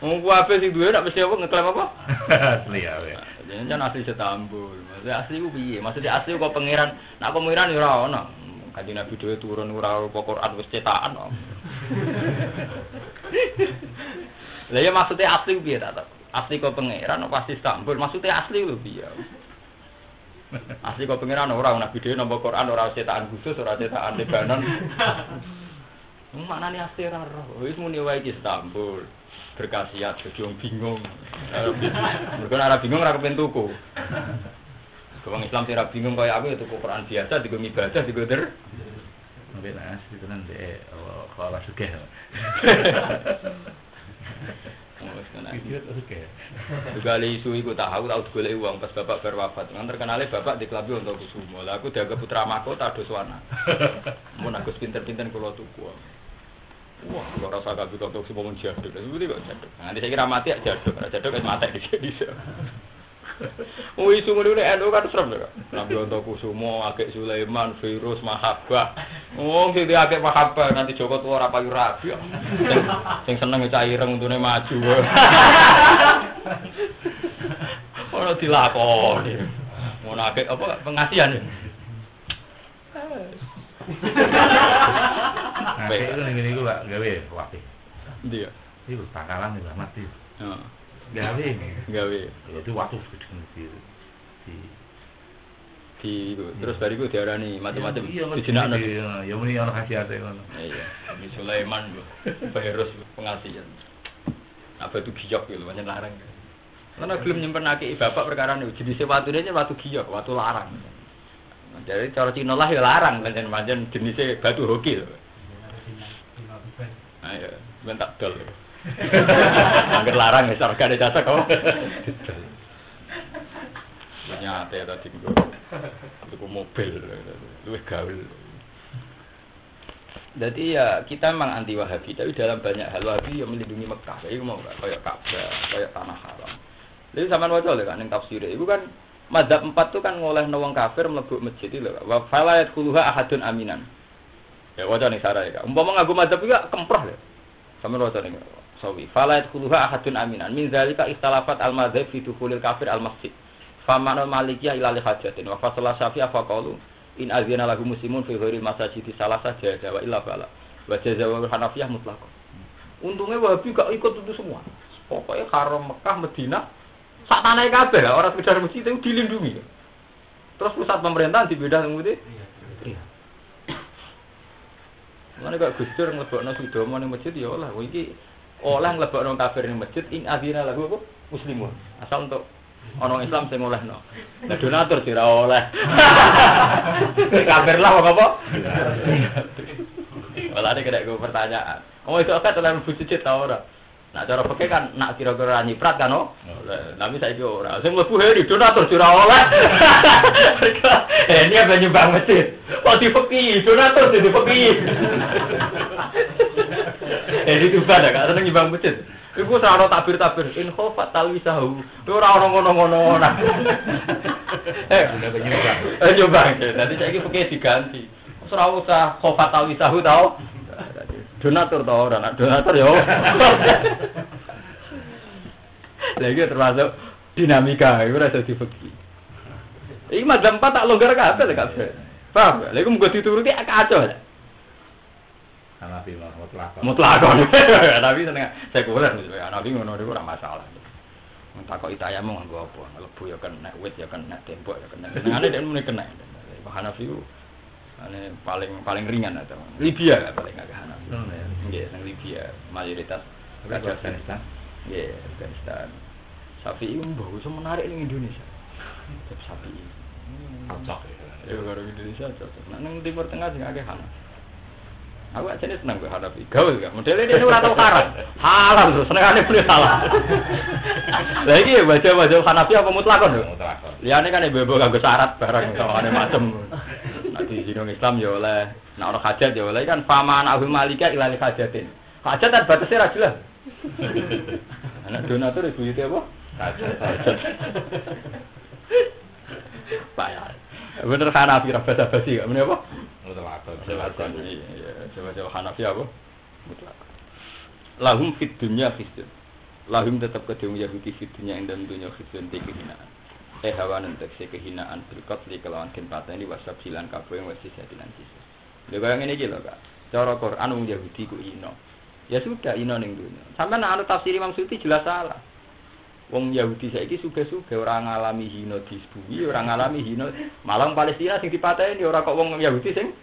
Wong kuwi sing duwe nek mesti apa ngeklaim apa?
Asli ya.
Jangan asli Istanbul. Maksudnya asli ku piye? Maksudnya asli kok pangeran. Nek pangeran ya ora ana. Kanjeng Nabi dhewe turun ora apa Quran wis cetakan kok. Lah ya maksudnya asli piye ta? Asli kok pangeran pasti Istanbul. Maksudnya asli lho piye? Asli kok pangeran ora Nabi dhewe nampa Quran ora cetakan khusus, ora cetakan Lebanon. Maknane asli ora roh. Wis muni wae iki Istanbul. Berkasiat jadi wong bingung. Mergo ora bingung ora kepen tuku. Wong Islam sing ora bingung kaya aku ya tuku Quran biasa digo ibadah digo der.
Mbek asli tenan dhek ora sugih.
Juga isu iku tahu digoleki wong pas bapak berwafat. Ngan terkenale bapak dikelabi untuk kusumo. Lah aku dianggap putra mahkota doswana. Mun Agus pinter-pinter kula tuku. Wah, kok rasa kabeh untuk semua jaduk. Iki kok jaduk. Nanti saya kira mati jaduk. Jaduk wis mati dhisik. Oh isu ngene NU kan serem lho. Nabi Antakusumo, Akek Sulaiman, Virus Mahabbah. Oh sing Akek Mahabbah nanti Joko tuwa ora payu rabi. Sing seneng cah ireng untune maju. Ora dilakoni. Ngono Akek apa pengasihan ya.
Baik, itu ngene iku Pak, gawe wae.
Ndi ya?
Iku takalan iki mati.
Heeh.
Gawe.
Ya
Itu waktu di
terus bariku diarani macam-macam
dijenakno. Ya muni ana khasiate ngono.
Iya, Nabi Sulaiman lho. Virus pengasihan. Apa itu giyok lho, pancen larang. Karena belum nyimpenake bapak perkara niku jenis watune watu giyok, watu larang. Jadi cara Cina lah ya larang pancen jenisnya batu hoki lho. Ayo, bentak dol. Angger larang wis ora ada jasa kok. Nyate tadi nggo. Tuku mobil luwih gaul. Jadi ya kita memang anti Wahabi, tapi dalam banyak hal Wahabi yang melindungi Mekah. Iku mau kayak Ka'bah, kayak tanah haram. Lalu sampean waca lho kan ning tafsir iku kan mazhab 4 tuh kan ngolehno wong kafir mlebu masjid lho. Wa falayat khuluha ahadun aminan. Ya waca ning sarai kan. Umpama nganggo mazhab iki kemproh lho. Sampeyan waca ning sawi. Falayat khuluha ahadun aminan. Min zalika istalafat al-madzhab fi dukhulil kafir al-masjid. Famanul malikiyah ila lihajatin wa fasala syafi'ah faqalu in azina lahu muslimun fi ghairi masajid salasa jaza wa illa bala. Wa jaza wa Hanafiyah mutlaq. Untungnya Wahabi gak ikut itu semua. Pokoknya haram Mekah, Madinah sak tanah kabeh lah, orang sekedar masjid itu dilindungi. Terus pusat pemerintahan dibedah nang Iya. Mane kok Gus Dur nglebokno Sudomo ning masjid ya oleh iki oleh nglebokno kafir ning masjid in adzina lahu apa muslimun. Asal untuk orang Islam sing olehno. Lah donatur sira oleh. Kafir lah apa? Malah nek kena pertanyaan. Oh itu akad dalam bujit ta ora? Nak cara peke kan nak kira-kira nyiprat kan oh. Tapi saiki ora. Sing mlebu heri donatur sira oleh. Ini apa nyumbang masjid? Oh dipeki, donatur dipeki. Itu pada gak seneng nyumbang masjid. Iku ora ana tabir-tabir in khofat talwisahu. Ora ana ngono-ngono. Nyumbang. Dadi saiki peke diganti. Ora usah khofat talwisahu tau. Donatur ta ora, nak donatur ya. Lah iki termasuk dinamika, iku ora dadi beki. Iki mazhab 4 tak longgar kabeh lho kabeh. Paham? Lha iku mung dituruti kacau.
Hanafi
mutlak. Tapi seneng sekuler Hanafi ngono niku ora masalah. Wong takoki tayamu nganggo apa? Lebu ya kena, wit ya kena, tembok ya kena. Senengane dek muni kena. Hanafi ku ane paling ringan atau Libya paling agak Hanafi. Nggih, nang Libya mayoritas Afghanistan. Nggih, Afghanistan. Sapi itu mbah menarik ning Indonesia. Sapi.
Cocok ya.
Ya karo Indonesia cocok. Nah nang Timur Tengah sing akeh Hanafi. Aku aja seneng gue Hanafi. Gaul gak? Modele ini ora tau haram. Halal lho, senengane muni halal. Lah iki baca Hanafi apa mutlakon lho?
Mutlakon.
Liyane kan bebo kanggo syarat barang sawane macem. Nek di dino Islam ya oleh, nek ana hajat ya oleh kan faman ahul malika ilal hajatin. Hajat kan batasnya ra jelas. Anak donatur ibu itu apa? Hajat. Payah. Bener Hanafi ra basa-basi gak meneh apa?
Mutlakon.
Iya, coba Hanafi apa? Mutlakon. Lahum fid dunya khizyun. Lahum tetap kedung Yahudi fid dunya ing dalam dunya khizyun kehinaan. Hawan tekse kehinaan berkat li kelawan ken pateni wasab silan kabeh wis sisilan sisi. Lha kaya ngene iki lho, Kak. Cara Quran wong Yahudi ku ino. Ya sudah ino ning dunya. Sampeyan nek tafsir Imam Suyuti jelas salah. Wong Yahudi saiki suge-suge ora ngalami hina di bumi, ora ngalami hina malang Palestina sing dipateni ora kok wong Yahudi sing.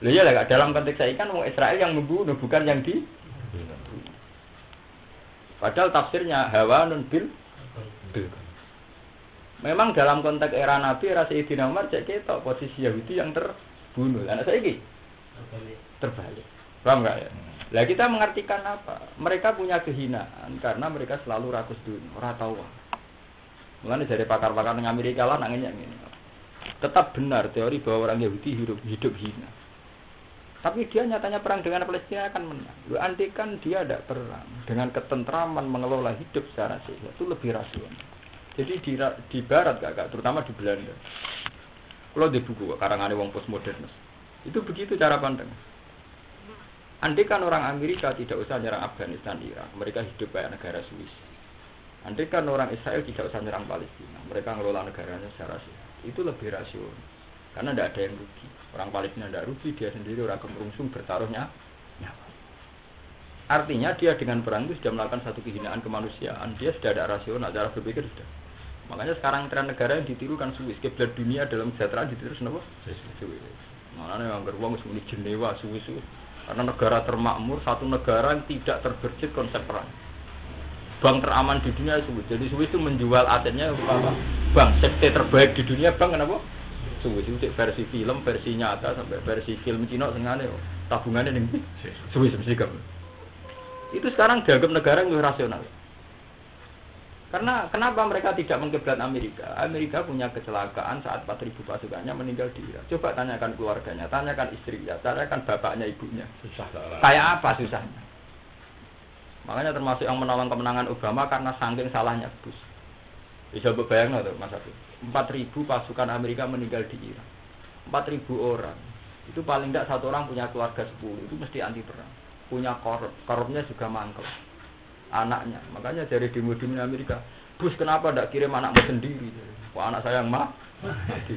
Lha ya lah dalam konteks saiki kan wong Israel yang membunuh bukan yang di. Padahal tafsirnya hawanun bil. Memang dalam konteks era Nabi era Sayyidina Umar cek ketok posisi Yahudi yang terbunuh. Anak saiki terbalik. Paham enggak ya? Lah kita mengartikan apa? Mereka punya kehinaan karena mereka selalu rakus dunia, ora tahu. Mulane dari pakar-pakar di Amerika lah nangenya ngene. Tetap benar teori bahwa orang Yahudi hidup hina. Tapi dia nyatanya perang dengan Palestina akan menang. Lu andikan dia ada perang dengan ketentraman mengelola hidup secara sehat itu lebih rasional. Jadi di barat Kak, terutama di Belanda. Kalau di buku karangane wong postmodern. Itu begitu cara pandang. Andai kan orang Amerika tidak usah nyerang Afghanistan, Irak, mereka hidup kayak negara Swiss. Andai kan orang Israel tidak usah nyerang Palestina, mereka ngelola negaranya secara sehat. Itu lebih rasional. Karena tidak ada yang rugi. Orang Palestina tidak rugi, dia sendiri orang kemerungsung bertaruhnya nyawa. Artinya dia dengan perang itu sudah melakukan satu kehinaan kemanusiaan. Dia sudah ada rasional, cara berpikir sudah. Makanya sekarang tren negara yang ditiru kan Swiss. Kiblat dunia dalam kesejahteraan ditiru kenapa? Swiss. Makanya yang beruang seperti Jenewa, Swiss. Karena negara termakmur, satu negara yang tidak terbersit konsep perang. Bank teraman di dunia Swiss. Jadi Swiss itu menjual asetnya apa? Bank safety terbaik di dunia, bank kenapa? Swiss itu versi film, versi nyata sampai versi film Cina sengaja tabungannya nih Swiss mesti kamu. Itu sekarang dianggap negara yang lebih rasional. Karena kenapa mereka tidak mengkiblat Amerika? Amerika punya kecelakaan saat 4.000 pasukannya meninggal di Irak. Coba tanyakan keluarganya, tanyakan istrinya, tanyakan bapaknya, ibunya. Susah. Kayak apa susahnya? Makanya termasuk yang menolong kemenangan Obama karena saking salahnya Bush. Bisa bayangkan tuh Mas Abi. 4.000 pasukan Amerika meninggal di Irak. 4.000 orang. Itu paling tidak satu orang punya keluarga 10. Itu mesti anti perang. Punya korupnya juga mangkel. Anaknya, makanya dari demo-demo Amerika, Bush kenapa tidak kirim anakmu sendiri? Wah anak saya yang mati.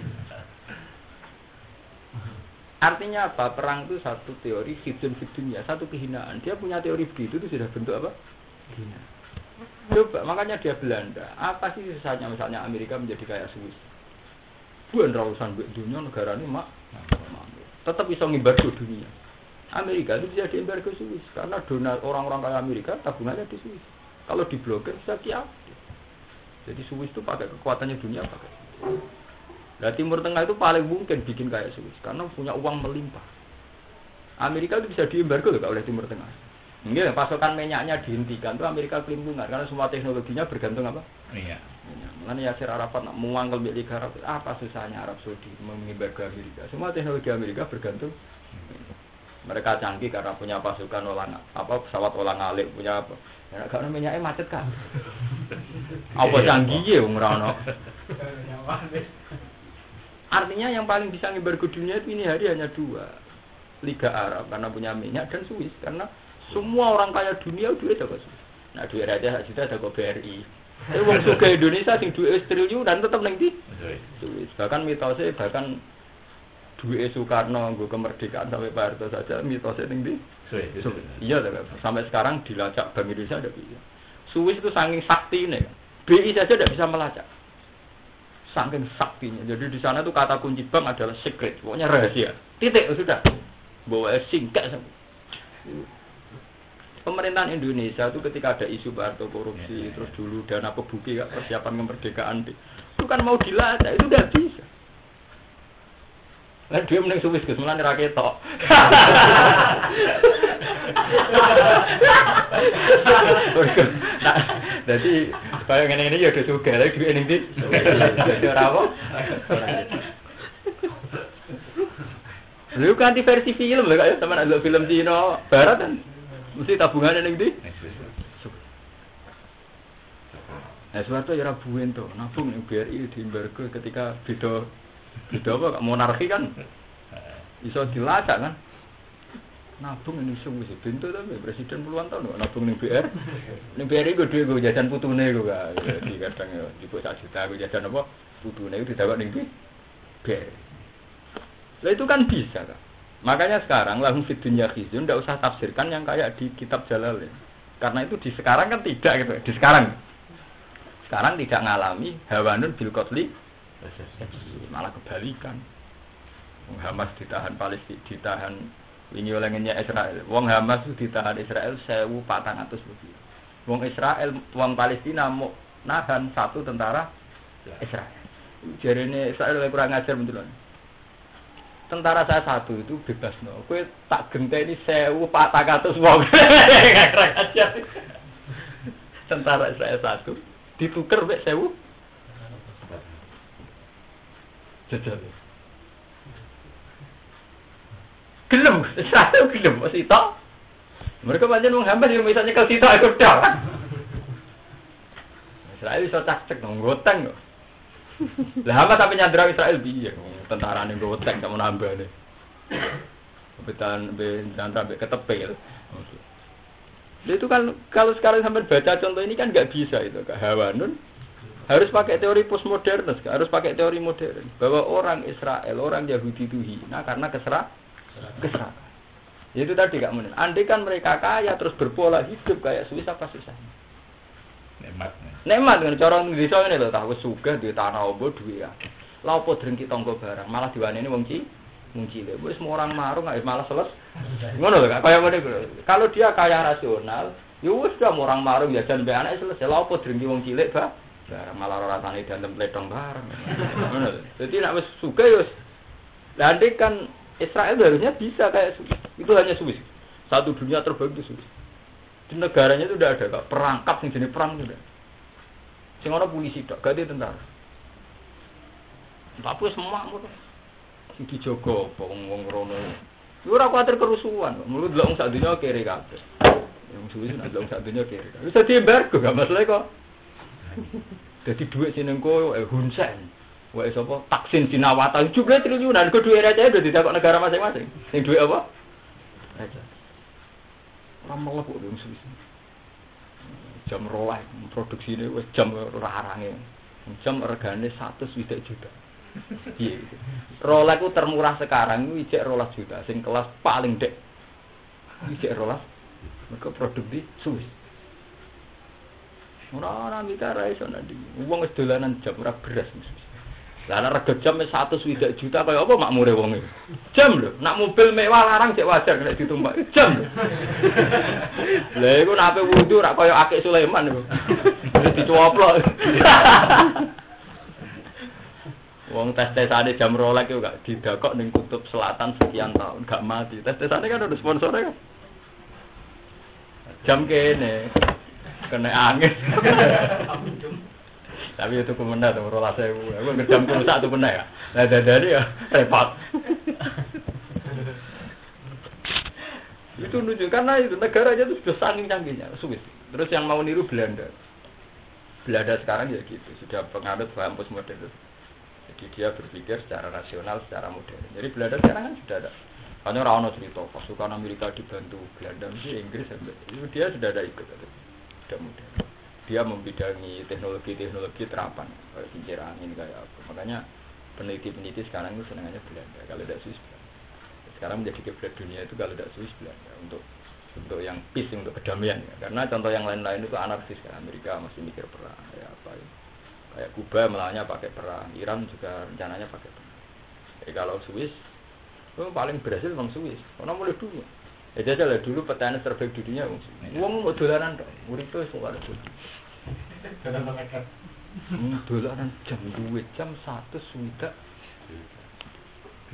Artinya apa? Perang itu satu teori hidun-hidunnya, satu kehinaan. Dia punya teori begitu itu sudah bentuk apa? Kehinaan. Coba, makanya dia Belanda. Apa sih susahnya misalnya Amerika menjadi kayak Swiss? Bukan ratusan dunia negara ini tetap bisa ngimbargo dunia. Amerika itu bisa diembargo Swiss karena donat orang-orang kaya Amerika tabungannya di Swiss. Kalau diblokir bisa kiap. Jadi Swiss itu pakai kekuatannya dunia pakai. Nah Timur Tengah itu paling mungkin bikin kayak Swiss karena punya uang melimpah. Amerika itu bisa diembargo loh oleh Timur Tengah. Enggak, pasokan minyaknya dihentikan tuh Amerika kelimpungan karena semua teknologinya bergantung apa? Iya. Makanya Yasir Arafat nak mengangkal milik Arab apa susahnya Arab Saudi mengembargo Amerika? Semua teknologi Amerika bergantung. Mereka canggih karena punya pasukan pesawat ulang-alik punya apa? Ya karena minyaknya macet kan. Apa canggih ya wong ora ono. Artinya yang paling bisa ngembargo dunia itu ini hari hanya dua. Liga Arab karena punya minyak dan Swiss karena semua orang kaya dunia duit ada Swiss. Nah duit aja sudah ada BRI. Tapi wong sugih Indonesia sing duit triliunan tetap ning ndi? Swiss. Bahkan mitosnya duit Soekarno nggo kemerdekaan sampai Pak Harto saja mitosnya tinggi. Iya, sampai sekarang dilacak Bank Indonesia ada bisa. Swiss itu saking sakti ini, BI saja tidak bisa melacak. Saking saktinya. Jadi di sana tuh kata kunci bank adalah secret, pokoknya rahasia. Titik sudah. Bawa singkat. Pemerintahan Indonesia itu ketika ada isu Pak Harto korupsi, terus dulu dana kebuki persiapan kemerdekaan itu kan mau dilacak itu tidak bisa. Lah dhewe mending Swiss Gus, mulane ra ketok. Nah, dadi kaya ngene-ngene ya udah sugih, lha duwe ning ndi? Dadi ora apa? Lha kan di versi film lho kaya sampean ndelok film Cina barat kan. Mesti tabungane ning ndi? Nah, suatu ya rabuin tuh, nabung yang BRI di embargo ketika beda apa monarki kan, iso dilacak kan, nabung ini sungguh sih, pintu tapi presiden puluhan tahun nabung nih BRI gue jajan putune gue gak, di kadang ya di pusat juta gue jajan apa putune itu didapat nih BRI, lah itu kan bisa kan, makanya sekarang lahum fid dunya khizyun, ndak usah tafsirkan yang kayak di kitab Jalalain, karena itu di sekarang kan tidak gitu, di sekarang tidak ngalami hawanun bil qatli, malah kebalikan. Wong Hamas ditahan Palestina, ditahan ini olehnya Israel. Wong Hamas ditahan Israel 1.400 lebih. Wong Israel, wong Palestina mau nahan satu tentara Israel. Jarene Israel kurang ajar betul. Tentara saya satu itu bebas no. Kowe tak genteni 1.400 wong. Kurang ajar. Tentara Israel satu ditukar mek 1000 jajal gelem satu gelem mesti tok mereka pancen wong Hamas yo misalnya kalau sitok aku tok Israel iso cak-cek nang goteng kok lah Hamas sampe nyandra Israel piye tentarane goteng gak mau nambane betan sampai ketepil. Itu kan kalau sekarang sampai baca contoh ini kan nggak bisa itu Kak Hawanun harus pakai teori postmodern, harus pakai teori modern bahwa orang Israel, orang Yahudi itu hina karena keserakan. Itu tadi Kak Munin. Andai kan mereka kaya terus berpola hidup kayak Swiss apa susahnya? Nikmat kan cara desa ngene lho tahu sugih duwe tanah obo duwe ya. Lah opo drengki tangga barang malah diwaneni wong cilik. Wis orang marung malah selesai. Ngono lho Kak, kaya ngene lho. Kalau dia kaya rasional, ya wis dah orang marung jajan mbek anake selesai. Lah opo drengki wong cilik, Pak? Barang malah ora rasane dantem pletong bareng. Ngono lho. Dadi nek wis sugih ya wis. Lah andai kan Israel harusnya bisa kayak Swiss. Itu hanya Swiss. Satu dunia terbaik itu Swiss. Di negaranya itu udah ada Kak, perangkap sing jenis perang itu udah. Sing ana polisi tok, ganti tentara. Tapi semua ngono. Sing dijogo wong rono. Ora kuwatir kerusuhan, mulut delok wong sak donya kere kabeh. Wong Swiss nek delok sak donya kere. Wis dadi embargo gak masalah kok. Dadi dhuwit sinengko Hun Sen. Wae sapa? Taksin Sinawata jumlah triliunan kok dhuwit raja udah ditakok negara masing-masing. Sing dhuwit apa? Raja. Ora melok kok wong Swiss. Jam rolah produksine wis jam rarange. Jam regane 120 juta. Iya. Rolex ku termurah sekarang itu ijek 12 juta, sing kelas paling dek. Ijek 12. Mereka produk di Swiss. Ora mikir iso nanti. Wong wis dolanan jam ora beras Swiss. Lah nek rega jam 120 juta kaya apa makmure wong iki. Jam lho, nak mobil mewah larang cek wajar nek ditumpak. Jam. Lah iku nek ape wudu ora kaya Akik Sulaiman iku. Wis dicoplok. Wong tes-tesane jam Rolex itu gak didakok ning kutub selatan sekian tahun gak mati. Tes-tesane kan ada sponsornya kan. Jam kene kena angin. Tapi itu kemana tuh rolas saya. Aku ngejam pulsa tuh kena ya. Nah dari ya repot. Itu nunjuk karena itu negaranya itu sudah saking canggihnya Swiss. Terus yang mau niru Belanda. Belanda sekarang ya gitu, sudah penganut paham postmodern. Jadi dia berpikir secara rasional, secara modern. Jadi Belanda sekarang kan sudah ada. Hanya orang cerita pasukan Amerika dibantu Belanda, mesti Inggris itu dia sudah ada ikut, sudah modern. Dia membidangi teknologi terapan, kayak kincir angin kayak apa. Makanya peneliti-peneliti sekarang itu senangannya Belanda. Kalau tidak Swiss, Belanda. Sekarang menjadi kiblat dunia itu kalau tidak Swiss Belanda untuk yang peace, untuk kedamaian. Ya. Karena contoh yang lain-lain itu anarkis. Kan? Amerika masih mikir perang, kayak apa ya. Kayak Kuba melawannya pakai perang, Iran juga rencananya pakai perang. Jadi kalau Swiss, paling berhasil memang Swiss. Karena mulai dulu. Ya jajal dulu petanis terbaik di dunia. Uang mau dolaran dong, murid itu semua ada dulu. Dolaran jam 2 jam 1 sudah.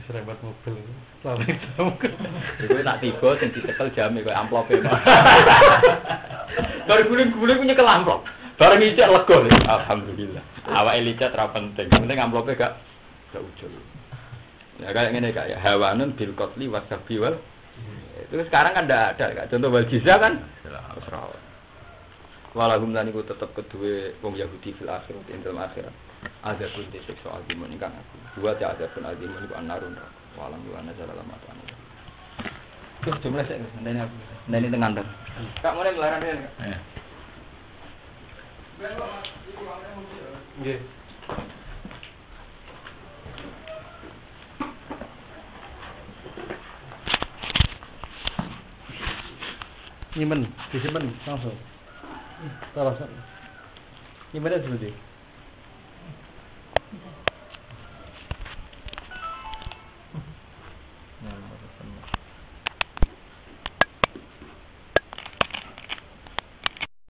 diserempet mobil. Selama jam.
Iku tak tiba sing ditekel jame koyo amplope. Bar guling-guling ku nyekel amplop. Bareng ijek lega lho. Alhamdulillah. Awake licet ra penting. Penting amplope gak ujul. Ya kayak ngene Kak ya. Hawanun bil qatli wasabi wal. Itu sekarang kan ndak ada Kak. Contoh wal jizya kan. Wis ra. Walahum lan iku tetep kedue wong Yahudi fil akhirat ing dalam akhirat. Ada pun disiksa azimun ingkang aku. Dua ya ada pun azimun iku anarun. Walam wa nazala lamatan. Terus jumlah sik ngene aku. Ndene teng kantor. Kak mulai ngelaran ya.
Nggih. Nyimpen, disimpen langsung. Taruh. Nyimpen aja dulu.